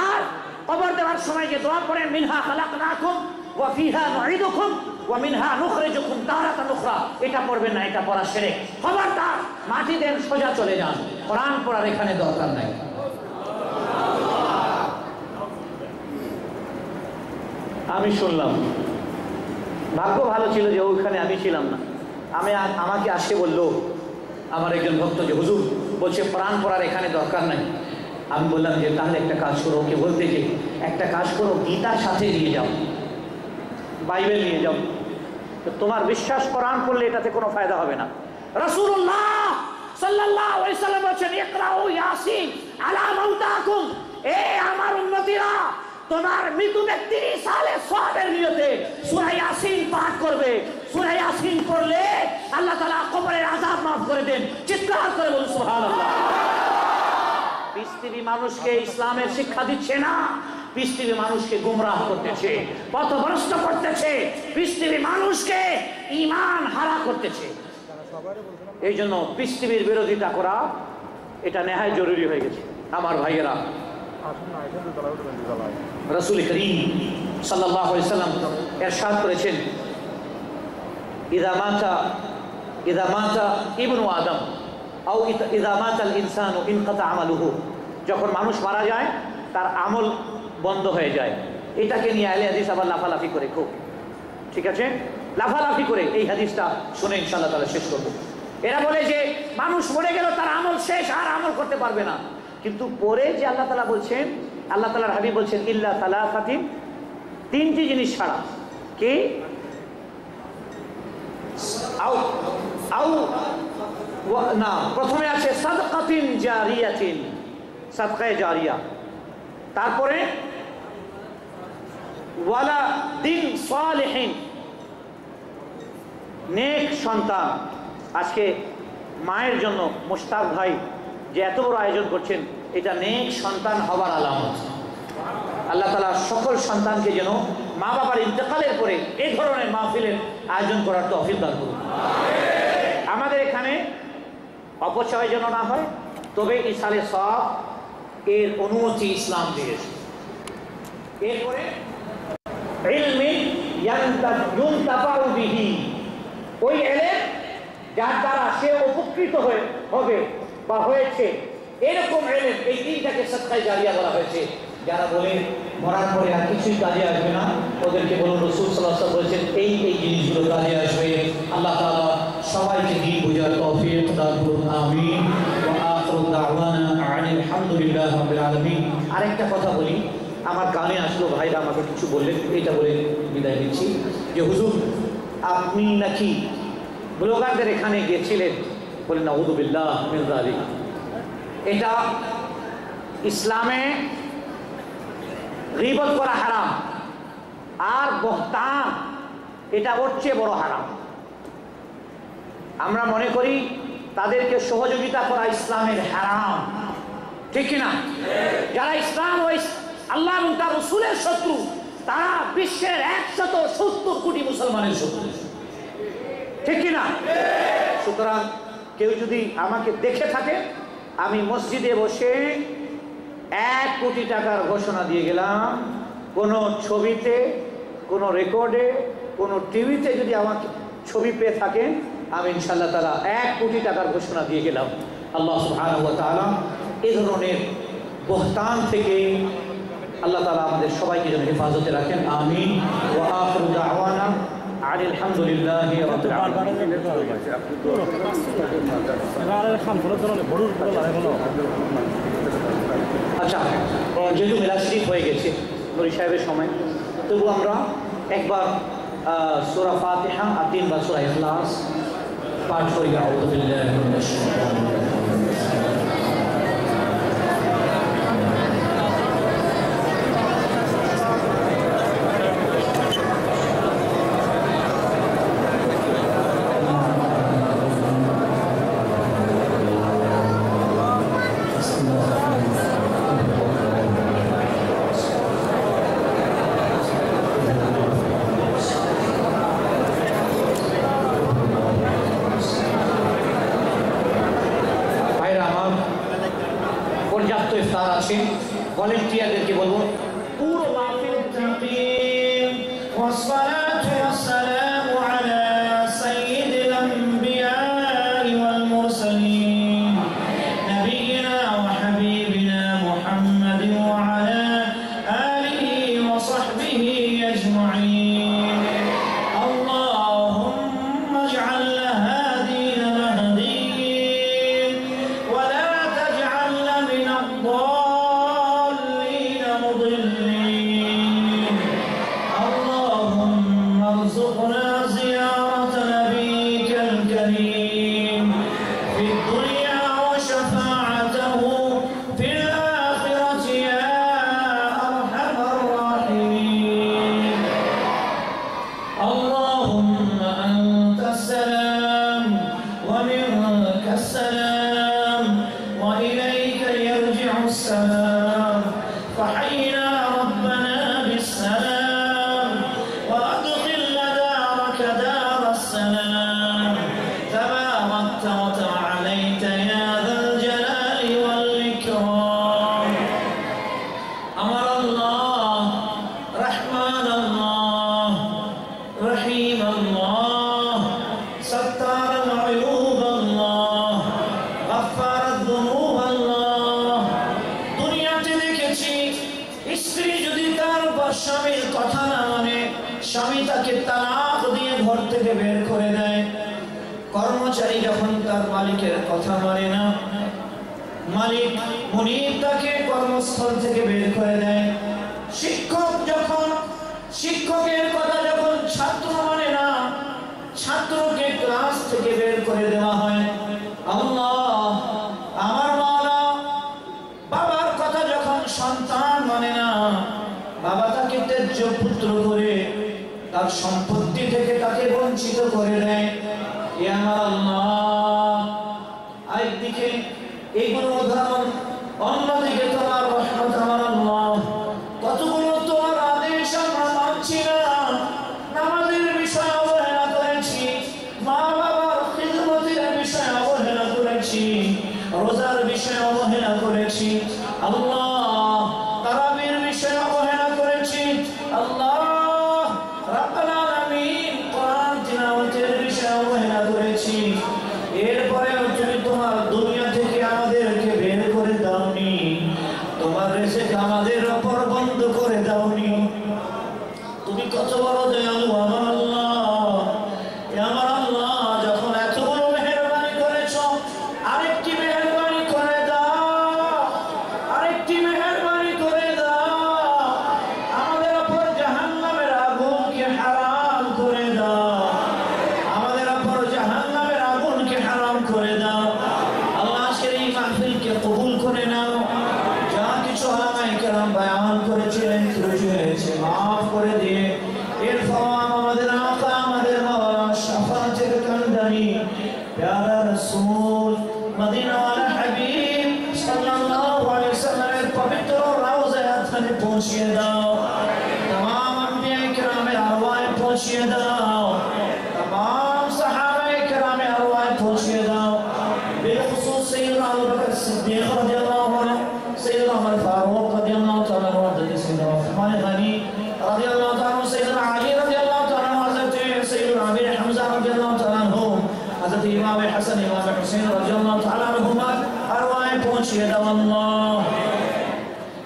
আর কবর দেওয়ার সময় যে দোয়া পড়েন মিনহা খালাকনাকুম ওয়া ফিহা নুঈদুকুম ওয়া মিনহা নুখরিজুকুম তারাতান উখরা, এটা পড়বেন না, এটা পড়া শিরক। খবরদার মাটি দেন, সোজা চলে যান, কোরআন পড়ার এখানে দরকার নাই। আমি শুনলাম, ভাগ্য ভালো ছিল যে ওইখানে আমি ছিলাম না। আমাকে আসে বললো আমার একজন ভক্ত যে হুজুর বলছে কোরআন পড়ার এখানে দরকার নাই। আমি বললাম যে তাহলে একটা কাজ করো, ওকে বলতে যে একটা কাজ করো, গীতার সাথে নিয়ে যাও, বাইবেল নিয়ে যাও। তো তোমার বিশ্বাস কোরআন পড়লে এটাতে কোনো ফায়দা হবে না। রাসূলুল্লাহ সাল্লাল্লাহু আলাইহি ওয়াসাল্লাম বলেছেন, ইকরাউ ইয়াসিন আলা মাউতাকুম, এ আমার উম্মতিরা, তোমার মৃত ব্যক্তির ইসালে সওয়াবের নিয়তে সূরা ইয়াসিন পাঠ করবে। সূরা ইয়াসিন পড়লে আল্লাহ তাআলা কবরের আযাব মাফ করে দেন। চিৎকার করে বলুন সুবহানাল্লাহ। পৃথিবী মানুষকে ইসলামের শিক্ষা দিচ্ছে না, পৃথিবী মানুষকে গুমরাহ করতেছে, পথভ্রষ্ট করতেছে, পৃথিবী মানুষকে ঈমান হারা করতেছে। এই জন্য পৃথিবীর বিরোধিতা করা এটা নেহায় জরুরি হয়ে গেছে। আমার ভাইয়েরা, রাসূল করিম সাল্লাল্লাহু আলাইহি ওয়াসাল্লাম ইরশাদ করেছেন, ইযা মাতা ইবনু আদম আও ইযা মাতা আল ইনসানু ইনকাতা আমালুহু, যখন মানুষ মারা যায় তার আমল বন্ধ হয়ে যায়। এটাকে নিয়ে আহলে হাদিস আবার লাফালাফি করে, খুব ঠিক আছে, লাফালাফি করে এই হাদিসটা শুনে ইনশাআল্লাহ তাআলা শেষ করব। এরা বলে যে মানুষ মরে গেল তার আমল শেষ, আর আমল করতে পারবে না। কিন্তু পরে যে আল্লাহ তাআলা বলছেন, আল্লাহ তাআলার হাবিব বলছেন, ইল্লা সালাসাতিন, 3টি জিনিস ছাড়া। কি? না, প্রথমে আছে সাদকাতিন জারিয়াতিন, সাদকায়ে জারিয়া, তারপরে ওয়ালা দিন সালিহিন, নেক সন্তান। আজকে মায়ের জন্য মুশতাক ভাই যে এত বড় আয়োজন করছেন, এটা নেক সন্তান হবার আলামত। আল্লাহ তাআলা সকল সন্তানকে যেন মা বাবার ইন্তেকালের পরে এই ধরনের মাহফিলের আয়োজন করার তৌফিক দান করুন। আমাদের এখানে অপচয় যেন না হয়, তবে ইসালে সওয়াব এর অনুমতি ইসলাম দিয়েছে। এরপরে ইলমি ইউনতাফাউ বিহি, ওই ইলম যার দ্বারা সে উপকৃত হবে বা হয়েছে, এরকম ইলম, এই 3টাকে সাদকায়ে জারিয়া বলা হয়েছে। যারা বলে মরার পরে আর কিছুই কাজে আসবে না, ওদেরকে বলুন রাসূল সাল্লাল্লাহু আলাইহি ওয়াসাল্লাম বলেছেন এই জিনিসগুলো কাজে আসবে। আল্লাহ তাআলা সবাইকে দ্বীন বোঝার তৌফিক দান করুন, আমিন। ওয়া আখিরু দাওয়ানা আলহামদুলিল্লাহি রাব্বিল আলামিন। আরেকটা কথা বলি, আমার কানে আসলো, ভাইরা আমাকে কিছু বললেন, এটা বলে বিদায় নিচ্ছি যে হুজুর আপনি নাকি ব্লগারদের এখানে গিয়েছিলেন। বলেন নাউযু বিল্লাহ মিন যালিক। এটা ইসলামে গীবত করা হারাম, আর বহতান এটা ওর চেয়ে বড় হারাম। আমরা মনে করি তাদেরকে সহযোগিতা করা ইসলামের হারাম, ঠিক কিনা? যারা ইসলাম ও আল্লাহ এবং তার রাসূলের শত্রু, তারা বিশ্বের 170 কোটি মুসলমানের শত্রু, ঠিক কিনা? সুতরাং কেউ যদি আমাকে দেখে থাকে, আমি মসজিদে বসে 1 কোটি টাকার ঘোষণা দিয়ে গেলাম, কোনো ছবিতে, কোনো রেকর্ডে, কোনো টিভিতে যদি আমাকে ছবি পেয়ে থাকেন, আমি ইনশাআল্লাহ তাআলা 1 কোটি টাকার ঘোষণা দিয়ে গেলাম। আল্লাহ সুবহানাহু ওয়া তাআলা এই ধরনের বহতান থেকে আল্লাহ তাআলা আমাদের সবাইকে যেন হেফাজতে রাখেন, আমিন। ওয়া আখিরু দাওয়ানা আলহামদুলিল্লাহি রাব্বিল আলামিন। আচ্ছা, যেহেতু মিলাদ শরীফ হয়ে গেছে নবী সাহেবের সময়, তবু আমরা একবার সূরা ফাতিহা আর 3 বার সূরা ইখলাস পাঠ করি। আউযু বিল্লাহি মিনাশ শাইতানির রাজিম। পর্যাপ্ত ইফতার আছে, ভলেন্টিয়ারদেরকে বলবো পুরো মাহফিল তাকিম ওয়াসসালাতু ওয়াসসালামু আলা সাইয়্যিদিল আমবিয়া ওয়াল মুরসালিন নবিয়িনা ওয়া হাবিবিনা মুহাম্মাদিন ওয়া আলা আলিহি ওয়া সাহবিহি আজমাইন। আল্লাহুম্মা ইজআলনা হাদিনা মাহদিয়িন ওয়া লা তাজআলনা মিনাল ضالين مضلين. اللهم ارزقنا زيارة نبيك الكريم في الدنيا وشفاعته في الآخرة يا أرحم الراحمين. اللهم أنت السلام ومنك السلام وإليك يرجع السلام، فحينا ربنا بالسلام وأدخلنا دارك دار السلام. تباركت وتعاليت يا ذا الجلال والإكرام. أمر الله رحمن الله رحيم الله ستار العيوب الله غفار الذنوب الله. দুনিয়াতে দেখেছি স্ত্রী যদি তার স্বামীর কথা না মানে, স্বামী তাকে তালাক দিয়ে ঘর থেকে বের করে দেয়। কর্মচারী যখন তার মালিকের কথা মানে না, মালিক মুনিব তাকে কর্মস্থল থেকে বের করে দেয়। শিক্ষক যখন শিক্ষকের কথা যখন ছাত্র মানে না, ছাত্রকে ক্লাস থেকে বের করে দেওয়া হয়। আল্লাহ আমার মাওলা বাবার কথা যখন সন্তান মানে না, বাবা তাকে ত্যায্য পুত্র করে তার সম্পত্তি থেকে তাকে বঞ্চিত করে দেয়। এ আমার আল্লাহ, একদিকে এইগুলো উদাহরণ, অন্যদিকে তোমার রহমত। আমার আল্লাহ, কতগুলো তোমার আদেশ আমরা মানছি না, নামাজের বিষয়ে অবহেলা করেছি, মা বাবার খিদমতের বিষয়ে অবহেলা করেছি, রোজার বিষয়ে অবহেলা করেছি আল্লাহ, তারাবির বিষয়ে অবহেলা করেছি আল্লাহ, রাব্বুল আলামিন কোরআন তিলাওয়াতের বিষয়ে অবহেলা করেছি। এরপরেও তুমি তোমার দুনিয়া থেকে আমাদেরকে বের করে দাওনি, তোমার রিজিক আমাদের উপর বন্ধ করে দাওনি। তুমি কত বড় দয়ালু আমার আল্লাহ। আমার আল্লাহ, যখন এত বড় মেহেরবানি করেছো, আরেকটি মেহেরবানি করে দাও, আরেকটি মেহেরবানি করে দাও। আমাদের উপর জাহান্নামের আগুনকে হারাম করে দাও, আমাদের উপর জাহান্নামের আগুন प्यारा रसूल मदीना वाला हबीब सल्लल्लाहु अलैहि वसल्लम पवित्र रोज़े अतहर पहुंचिए दाओ तमाम अंबिया किराम अरवाह पहुंचिए दाओ तमाम सहाबा किराम अरवाह पहुंचिए दाओ बिलखुसूस सैयदना अबू बकर सिद्दीक रज़ियल्लाहु अन्हु सैयदना उमर फारूक रज़ियल्लाहु तआला अन्हु हज़रत सैयदना उस्मान गनी रज़ियल्लाहु तआला अन्हु सैयदना अली रज़ियल्लाहु तआला अन्हु हज़रत सैयदना अबी हमजा रज़ियल्लाहु तआला अन्हु हज़रत इमाम हसन इमाम हुसैन रज़ियल्लाहु तआला अन्हुमा अरवाह पहुंचिए दाओ अल्लाह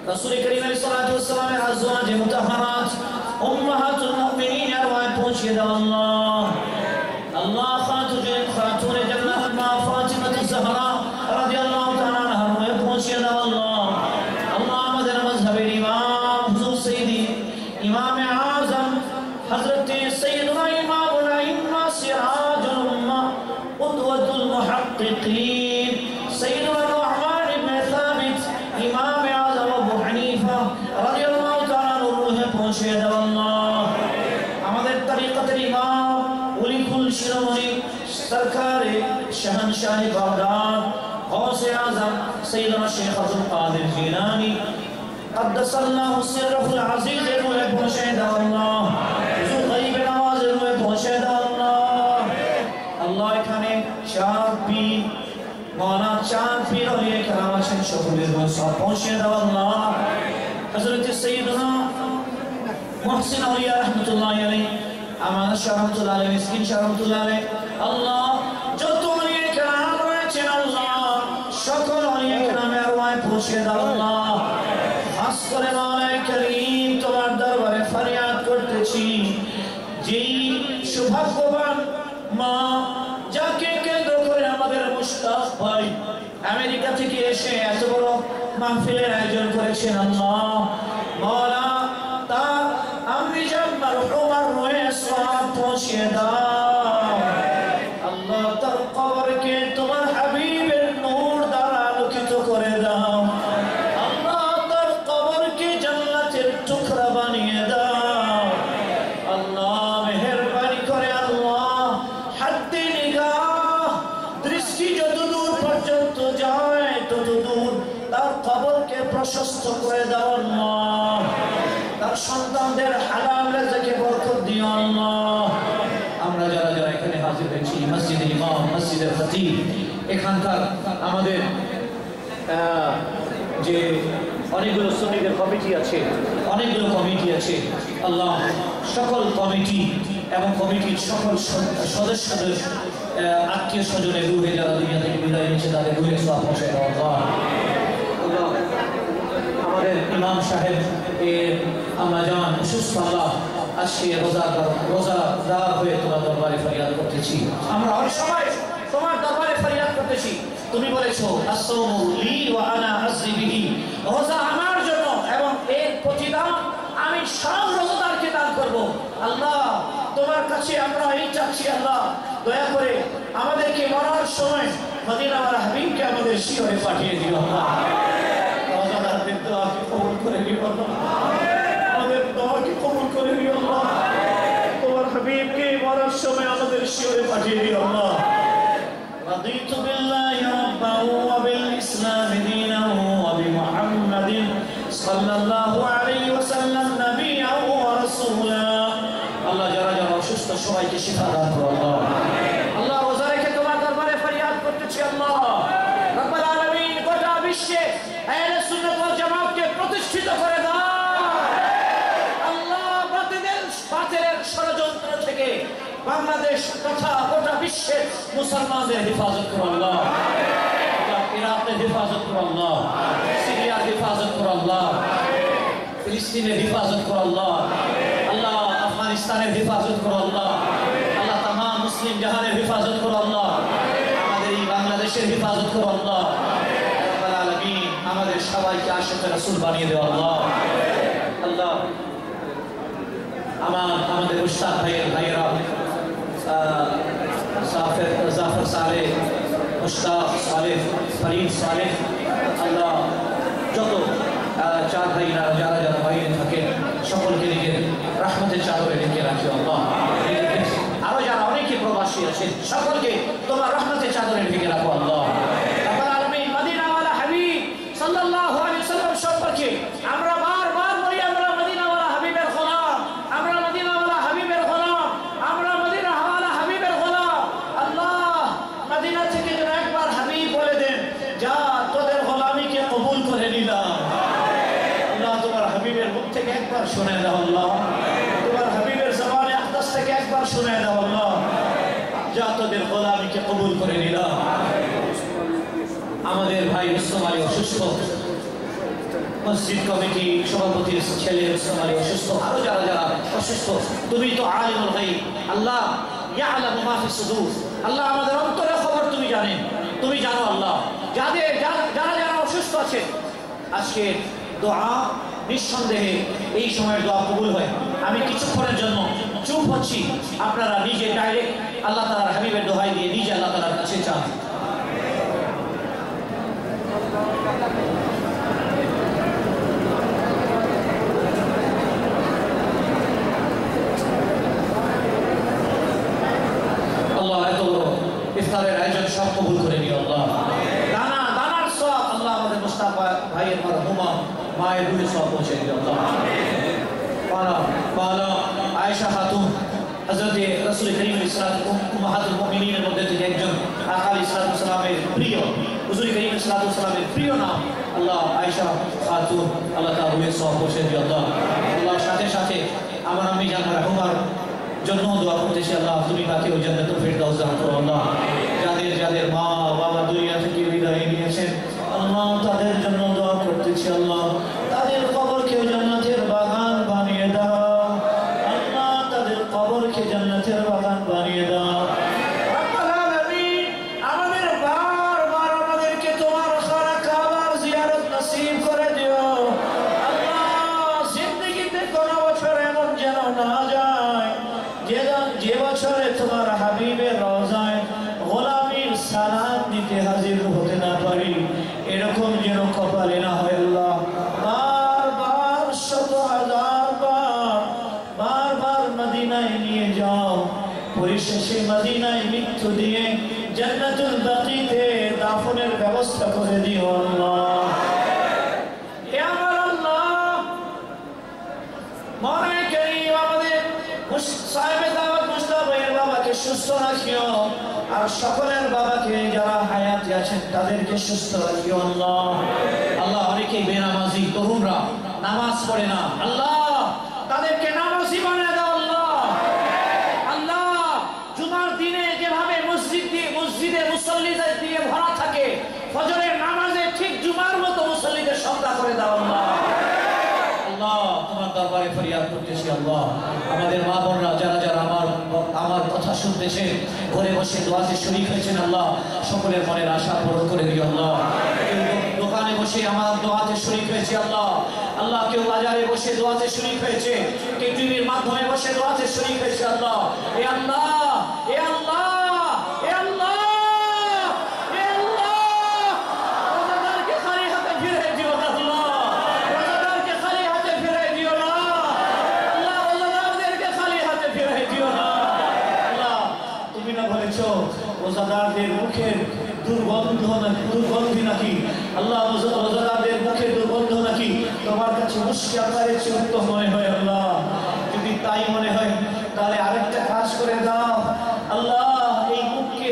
रसूल करीम अलैहिस्सलातु वस्सलाम अज़वाज मुतहहरात उम्महातुल मुमिनीन अरवाह पहुंचिए दाओ अल्लाह अल्लाह खातून जन्नत मा फातिमा ज़हरा रज़ियल्लाहु तआला अन्हा अरवाह पहुंचिए दाओ अल्लाह अल्लाह मदर मज़हब इमाम हुजूर सय्यदी इमाम आज़म हज़रत सय्यदना इमामुल अइम्मा सिराजुल उम्मा क़ुदवतुल मुहक्किकीन सय्यदना नुअमान इब्न साबित इमाम आज़म अबू हनीफा रज़ियल्लाहु तआला अन्हु रूह पहुंचिए दाओ अल्लाह আমাদের তরিকতের ইমাম উলিকুল শিরোমণি সরকারে শহনशाह বাগদাদ গৌসে আযম সৈয়দনা শেখ আব্দুল কাদের জিলানী কদ্দাসাল্লাহু সিররুল আজিজ এর রূহে পৌঁছে দাও আল্লাহ হুজুর গরিব নওয়াজের রূহে পৌঁছে দাও আল্লাহ আল্লাহ এখানে চার পীর মওলানা চার পীর ওলিয়ে কেরাম আছেন সকলের রূহে সব পৌঁছে দাও আল্লাহ হযরত সৈয়দনা মুহসিন আউলিয়া রাহমাতুল্লাহি আলাইহি আমানা শাহ রাহমাতুল্লাহি আলাইহি মিসকিন শাহ রাহমাতুল্লাহি আলাইহি আল্লাহ যত ওলিয়ে কেরাম রয়েছেন আল্লাহ সকল ওলিয়ে কেরামের আরওয়াহ পৌঁছে দাও আল্লাহ খাস করে মাওলানা করিম তোমার দরবারে ফরিয়াদ করতেছি যেই সৌভাগ্যবান মা যাকে কেন্দ্র করে আমাদের মুশতাক ভাই আমেরিকা থেকে এসে এত বড় মাহফিলের আয়োজন করেছেন আল্লাহ মাওলানা তার আমরিজান মারহুমার রূহে সওয়াব পৌঁছে দাও আল্লাহ তার কবরকে তোমার হাবিবের নূর দ্বারা আলোকিত করে দাও আল্লাহ তার কবরকে জান্নাতের টুকরা বানিয়ে দাও আল্লাহ মেহেরবানি করে আল্লাহ হাদ্দে নিগাহ দৃষ্টি যত দূর পর্যন্ত যায় তত দূর তার কবরকে প্রশস্ত করে দাও আল্লাহ তার সন্তানদের হালাল রিজকে বরকত দিও আল্লাহ আমরা যারা যারা এখানে হাজির হয়েছি মসজিদের ইমাম মসজিদের খতিব এখানকার আমাদের যে অনেকগুলো সুন্নিদের কমিটি আছে অনেকগুলো কমিটি আছে আল্লাহ সকল কমিটি এবং কমিটির সকল সদস্যদের আত্মীয় স্বজনের রূহে যারা দুনিয়া থেকে বিদায় নিয়েছে তাদের রূহে সওয়াব পৌঁছে দাও আল্লাহ আমাদের ইমাম সাহেব এর আমাজান অসুস্থ আল্লাহ আজকে রোজাদার হয়ে তোমার দরবারে ফরিয়াদ করতেছি আমরা সবাই তোমার দরবারে ফরিয়াদ করতেছি তুমি বলেছো আসসালামু লি ওয়া আনা আজরি বিহি রোজা আমার জন্য এবং এর প্রতিদান আমি সব রোজাদারকে দান করব আল্লাহ তোমার কাছে আমরা এই চাচ্ছি আল্লাহ দয়া করে আমাদেরকে মরার সময় মদিনা ওয়ালা হাবিবকে আমাদের শিয়রে পাঠিয়ে দিও আল্লাহ রোজাদারদের দোয়াকে কবুল করে নিও আল্লাহ আমাদের দোয়াকে কবুল করে নিও আল্লাহ তোমার হাবিবকে মরার সময় আমাদের শিয়রে পাঠিয়ে দিও আল্লাহ رضيت بالله ربا وبالإسلام دينا وبمحمد صلى الله عليه وسلم نبيا ورسولا الله جل جلاله অসুস্থ সবাইকে শিফা দান করো আল্লাহ আল্লাহ রোজা রেখে তোমার দরবারে ফরিয়াদ করতেছি আল্লাহ রব্বুল আলামিন গোটা বিশ্বে আহলে সুন্নাত ওয়াল জামাতকে প্রতিষ্ঠিত করে দাও আল্লাহ বাতিলের ষড়যন্ত্র থেকে বাংলাদেশ তথা গোটা বিশ্বের মুসলমানদের হেফাজত করো আল্লাহ ইরাকের হেফাজত করো আল্লাহ সিরিয়ার হেফাজত করো আল্লাহ ফিলিস্তিনের হেফাজত করো আল্লাহ আল্লাহ আফগানিস্তানের হেফাজত করো আল্লাহ আল্লাহ তামাম মুসলিম জাহানের হেফাজত করো আল্লাহ আমাদের এই বাংলাদেশের হেফাজত করো আল্লাহ রব্বুল আলামিন আমাদের সবাইকে আশিকে রাসূল বানিয়ে দাও আল্লাহ আল্লাহ আমাদের উস্তাদ ভাইয়েরা জাফর সালেহ মুশতাক সালেহ ফরিদ সালেহ আল্লাহ যত চার ভাইরা যারা যারা বাইরে থাকে সকলকে নিজের রহমতের চাদরে ঢেকে রাখি আল্লাহ আরো যারা অনেকে প্রবাসী শুয়ে আছেন সকলকে তোমার রহমতের চাদরে ঢেকে রাখো আল্লাহ। রাব্বুল আলামিন মদিনাওয়ালা হাবিব সাল্লাল্লাহু আলাইহি ওয়াসাল্লাম সম্পর্কে আমরা বারবার বলি আমরা মদিনাওয়ালা হাবিবের গোলাম, আমরা মদিনাওয়ালা হাবিবের গোলাম, আমরা মদিনাওয়ালা হাবিবের গোলাম। আল্লাহ মদিনা থেকে যেন একবার হাবিব বলে দেন, যা তোদের গোলামিকে কবুল করে নিলাম। আল্লাহ তোমার হাবিবের মুখ থেকে একবার শুনে দাও আল্লাহ, তোমার হাবিবের জবানে আকদাস থেকে একবার শুনে দাও আল্লাহ, যা তোদের গোলামিকে কবুল করে নিলাম। আমাদের ভাই রুস্তম আলী অসুস্থ, মসজিদ কমিটি সভাপতির ছেলে রুস্তম আলী অসুস্থ, আরো যারা যারা অসুস্থ, তুমি তো আলিমুল গায়ব আল্লাহ, ইয়ালামু মা ফিস সুদূর আল্লাহ, আমাদের অন্তরের খবর তুমি জানেন, তুমি জানো আল্লাহ। যারা যারা অসুস্থ আছে আজকে দোয়া নিঃসন্দেহে এই সময়ের দোয়া কবুল হয়। আমি কিছুক্ষণের জন্য চুপ হচ্ছি, আপনারা নিজে ডাইরেক্ট আল্লাহ তাআলার হাবিবের দোহাই দিয়ে নিজে আল্লাহ তাআলার কাছে চান। আল্লাহ এত বড় ইফতারের আয়োজন সব কবুল করে নিও আল্লাহ। দানার সওয়াব আল্লাহ আমাদের মুস্তাফা ভাইয়ের মারহুমা মায়ের রুহে সওয়াব পৌঁছে দিও আল্লাহ। পালা আয়েশা খাতুন হযরত রাসূল করিম সাল্লাল্লাহু আলাইহি উম্মাহাতুল মুমিনিনের মধ্যে থেকে একজন, আকা আলাইহিস সালামের প্রিয়, হুজুর করিম সাল্লাল্লাহু আলাইহি ওয়াসাল্লামের প্রিয় নাম আল্লাহ আয়েশা খাতুন, আল্লাহ তাআলা রুহে সওয়াব পৌঁছে দিও আল্লাহ। আল্লাহ সাথে সাথে আমার আম্মি জান মারহুমার জন্য দোয়া করতেছি আল্লাহ, তুমি তাকে ওই জান্নাতুল ফিরদাউস দান করো আল্লাহ। যাদের মা বাবা দুনিয়া থেকে বিদায় নিয়েছেন আল্লাহ, তাদের জন্য দোয়া করতেছি আল্লাহ, তাদের কবরকে জান্নাতের বাগান বানিয়ে দাও আল্লাহ, তাদের কবরকে জান্নাতের বাগান বানিয়ে দাও। রব্বুল আলামিন আমাদের বারবার আমাদেরকে তোমার খানা কাবার জিয়ারত নসিব করে দিও আল্লাহ। জিন্দেগিতে কোন বছর এমন যেন না যায় যে বছরে তোমার হাবিবের রওজায় গোলামীর সালাম দিতে হাজির হতে না পারি, এরকম যেন কপালে না হয় আল্লাহ। বারবার শত হাজার বারবার মদিনায় নিয়ে যাও, পরিশেষে মদিনায় মৃত্যু দিয়ে জান্নাতুল বাকিতে দাফনের ব্যবস্থা করে দিও আল্লাহ। হে আমার আল্লাহ, মনে করি আমাদের সাহেবে দাওয়াত মুস্তাফায়ের বাবাকে সুস্থ রাখিও, আর সকলের বাবাকে যারা হায়াতে আছেন তাদেরকে সুস্থ রাখিও আল্লাহ। আল্লাহ অনেকেই বেনামাজি তরুণরা নামাজ পড়ে না আল্লাহ, তাদেরকে নামাজি বানিয়ে দাও আল্লাহ। আল্লাহ জুমার দিনে যেভাবে মসজিদে মুসল্লিদের দিয়ে ভরা থাকে, ফজরের নামাজে ঠিক জুমার মতো মুসল্লিদের সংখ্যা করে দাও আল্লাহ। আল্লাহ তোমার দরবারে ফরিয়াদ করতেছি আল্লাহ, আমাদের মা বোনরা যারা যারা আমার কথা শুনতেছে, ঘরে বসে দোয়াতে শরীক হয়েছেন আল্লাহ, সকলের মনের আশা পূরণ করে দিও আল্লাহ। কেউ দোকানে বসে আমার দোয়াতে শরীক হয়েছে আল্লাহ, আল্লাহ কেউ বাজারে বসে দোয়াতে শরীক হয়েছে, কেউ টিভির মাধ্যমে বসে দোয়াতে শরীক হয়েছে আল্লাহ। এ আল্লাহ, এ আল্লাহ, এ আল্লাহ, রোজাদারদের মুখের দুর্গন্ধি নাকি আল্লাহ, রোজাদারদের মুখের দুর্গন্ধ নাকি তোমার কাছে মুশকিল আকারে উত্তম মনে হয় আল্লাহ। যদি তাই মনে হয় তাহলে আরেকটা কাজ করে দাও আল্লাহ, এই মুখকে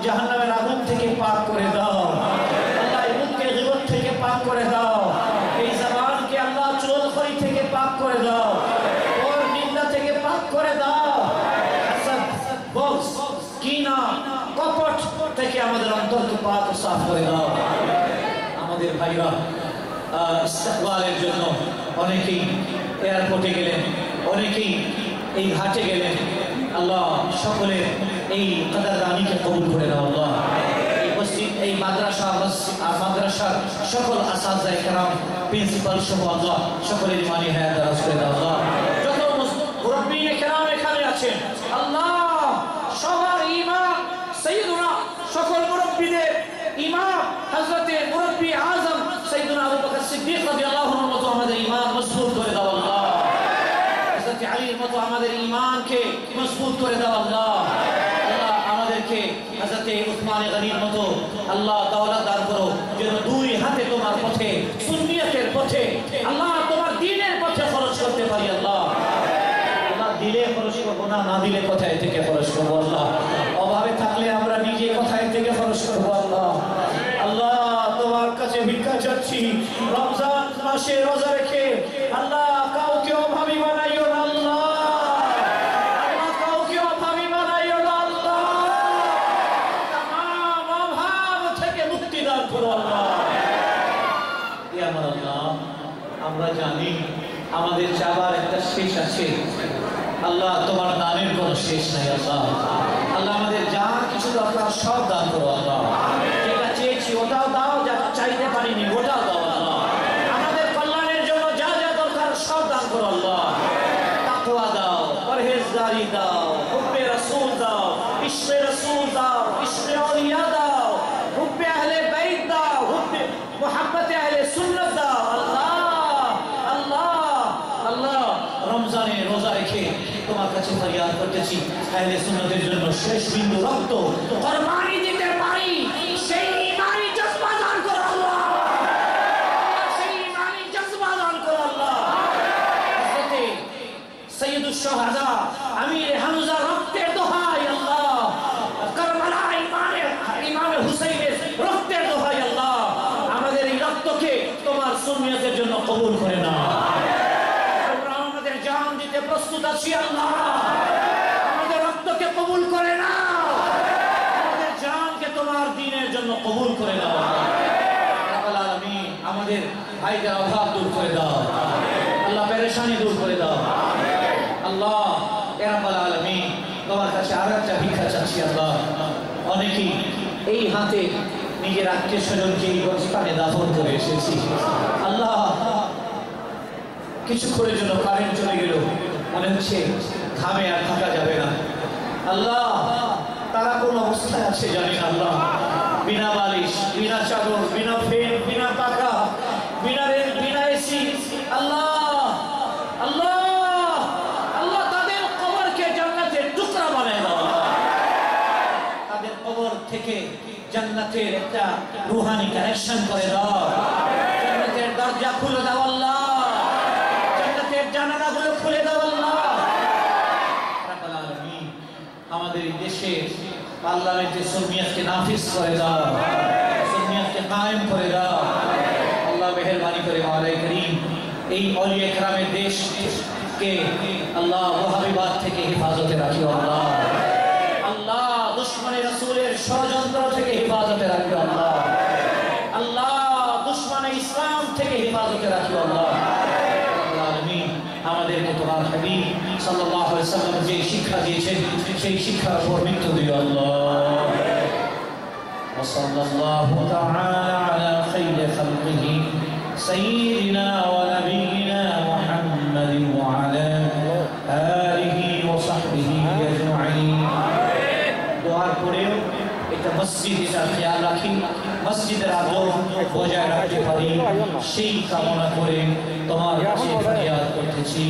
জাহান্নামের আগুন থেকে পাক করে দাও আল্লাহ, এই মুখকে গীবত থেকে পাক করে দাও, এই জবানকে আল্লাহ চুগলখড়ি থেকে পাক করে দাও, ওর নিন্দা থেকে পাক করে দাও, হাসাদ বগজ কিনা কপট থেকে আমাদের অন্তরকে পাক ও সাফ করে দাও। আমাদের ভাইরা ইস্তেকবালের জন্য অনেকেই এয়ারপোর্টে গেলেন, অনেকেই এই ঘাটে গেলেন আল্লাহ, সকলের এই কদরদানিকে কবুল করে দাও আল্লাহ। এই মসজিদ, এই মাদ্রাসার সকল আসাতিজা কেরাম, প্রিন্সিপাল সহ আল্লাহ সকলের ইমানি হায়াত দারাজ করে দাও আল্লাহ। যত মুরব্বিয়ে কেরাম এখানে আছেন আল্লাহ, সবার ইমাম সাইয়্যিদুনা, সকল মুরব্বিদের ইমাম হযরতে মুরব্বি আযম সাইয়্যিদুনা আবু বকর সিদ্দিক রাদিয়াল্লাহু আনহু মতো আমাদের ঈমান মজবুত করে দাও আল্লাহ। হযরতে আলীর মতো আমাদের ঈমানকে মজবুত করে দাও আল্লাহ। আল্লাহ হযরতে উসমান গনির মতো আল্লাহ দৌলত দান করো, যেন দুই হাতে তোমার পথে, সুন্নিয়তের পথে, আল্লাহ তোমার দ্বীনের পথে খরচ করতে পারি। আল্লাহ দিলে খরচ করবো না, না দিলে কোথায় থেকে খরচ করবো আল্লাহ? অভাবে থাকলে আমরা নিজে কোথায় থেকে খরচ করবো আল্লাহ? আল্লাহ তোমার কাছে ভিক্ষা চাচ্ছি, রমজান মাসে রোজা রেখে আল্লাহ কাউকে অভাবী বানাইও না আল্লাহ, আল্লাহ কাউকে অভাবী বানাইও না আল্লাহ, তামাম অভাব থেকে মুক্তি দান করো আল্লাহ। ইয়া আমার আল্লাহ, আমরা জানি আমাদের চাবার একটা শেষ আছে আল্লাহ, তোমার দানের কোনো শেষ নাই আল্লাহ। আল্লাহ আমাদের যা কিছু দরকার সব দান করো আল্লাহ, যেটা চেয়েছি ওটাও দাও, যা চাইতে পারিনি ওটাও দাও আল্লাহ। আমাদের কল্যাণের জন্য যা যা দরকার সব দান করো আল্লাহ। তাকওয়া দাও, পরহেজগারি দাও, হুব্বে রাসূল দাও, ইশকে রাসূল দাও, ইশকে আউলিয়া দাও, হুব্বে আহলে বাইত দাও, হুব্বে মুহাব্বতে আহলে সুন্নাত দাও আল্লাহ। আল্লাহ রমজানে রোজা রেখে তোমার কাছে ফরিয়াদ করতেছি, আহলে সুন্নাতের জন্য শেষ বিন্দু রক্ত কুরবানি দিতে পারি সেই ঈমানি জজবা দান করো আল্লাহ, সেই ঈমানি জজবা দান করো আল্লাহ। হযরতে সাইয়্যিদুশ শুহাদা আমির হামজা রক্তের দোহাই আল্লাহ, কারবালা ইমাম হুসাইনের রক্তের দোহাই আল্লাহ, আমাদের এই রক্তকে তোমার সুন্নিয়তের জন্য কবুল করে নাও। জান দিতে প্রস্তুত আছি আল্লাহ, আমাদের রক্তকে কবুল করে নাও, আমাদের জানকে তোমার দ্বীনের জন্য কবুল করে নাও। রাব্বুল আলামিন আমাদের ভাইদের অভাব দূর করে দাও আল্লাহ, পেরেশানি দূর করে দাও আল্লাহ। ইয়া রাব্বুল আলামিন তোমার কাছে আরেকটা ভিক্ষা চাচ্ছি আল্লাহ, অনেকেই এই হাতে নিজের আত্মীয় স্বজনকে এই স্থানে দাফন করে এসেছি আল্লাহ, কিছুক্ষণের জন্য কারেন্ট চলে গেল, মনে হচ্ছে ঘামে আর থাকা যাবে না আল্লাহ। তারা কোন অবস্থায় আছে জানি না আল্লাহ, বিনা বালিশ, বিনা চাদর, বিনা ফ্যান, বিনা পাখা, বিনা রেল, বিনা এসি আল্লাহ। আল্লাহ আল্লাহ তাদের কবরকে জান্নাতের টুকরা বানায় দাও, তাদের কবর থেকে জান্নাতের একটা রুহানি কানেকশন করে দাও, জান্নাতের দরজা খুলে দাও আল্লাহ, জানালাগুলো খুলে দাও আল্লাহ। রাব্বুল আলামিন আমাদের এই দেশে পার্লামেন্টে সুন্নিয়তকে নাফিজ করে দাও, সুন্নিয়তকে কায়েম করে দাও আল্লাহ। মেহেরবানি করে মাওলাই করিম এই আউলিয়া কেরামের দেশকে আল্লাহ ওয়াহাবিবাদ থেকে হেফাজতে রাখিও আল্লাহ। আল্লাহ দুশমনে রাসূলের ষড়যন্ত্র থেকে হেফাজতে রাখিও আল্লাহ। আল্লাহ দুশমনে ইসলাম থেকে হেফাজতে রাখিও আল্লাহ। আমাদেরকে তোমার হাবিব সাল্লাল্লাহু আলাইহি ওয়াসাল্লাম যে শিক্ষা দিয়েছেন সেই শিক্ষার উপর মৃত্যু দিও আল্লাহ। ওয়া সাল্লাল্লাহু তাআলা আলা খাইরি খালকিহি সাইয়্যিদিনা ওয়া নাবিয়িনা মুহাম্মাদিন ওয়া আলা আলিহি ওয়া সাহবিহি আজমাইন। দোয়ার পরেও এটা মসজিদ, এটা খেয়াল রাখি মসজিদের আদব বজায় রাখতে পারি সেই কামনা করে তোমার কাছে ফরিয়াদ করতেছি।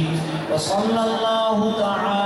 ওয়া সাল্লাল্লাহু তাআলা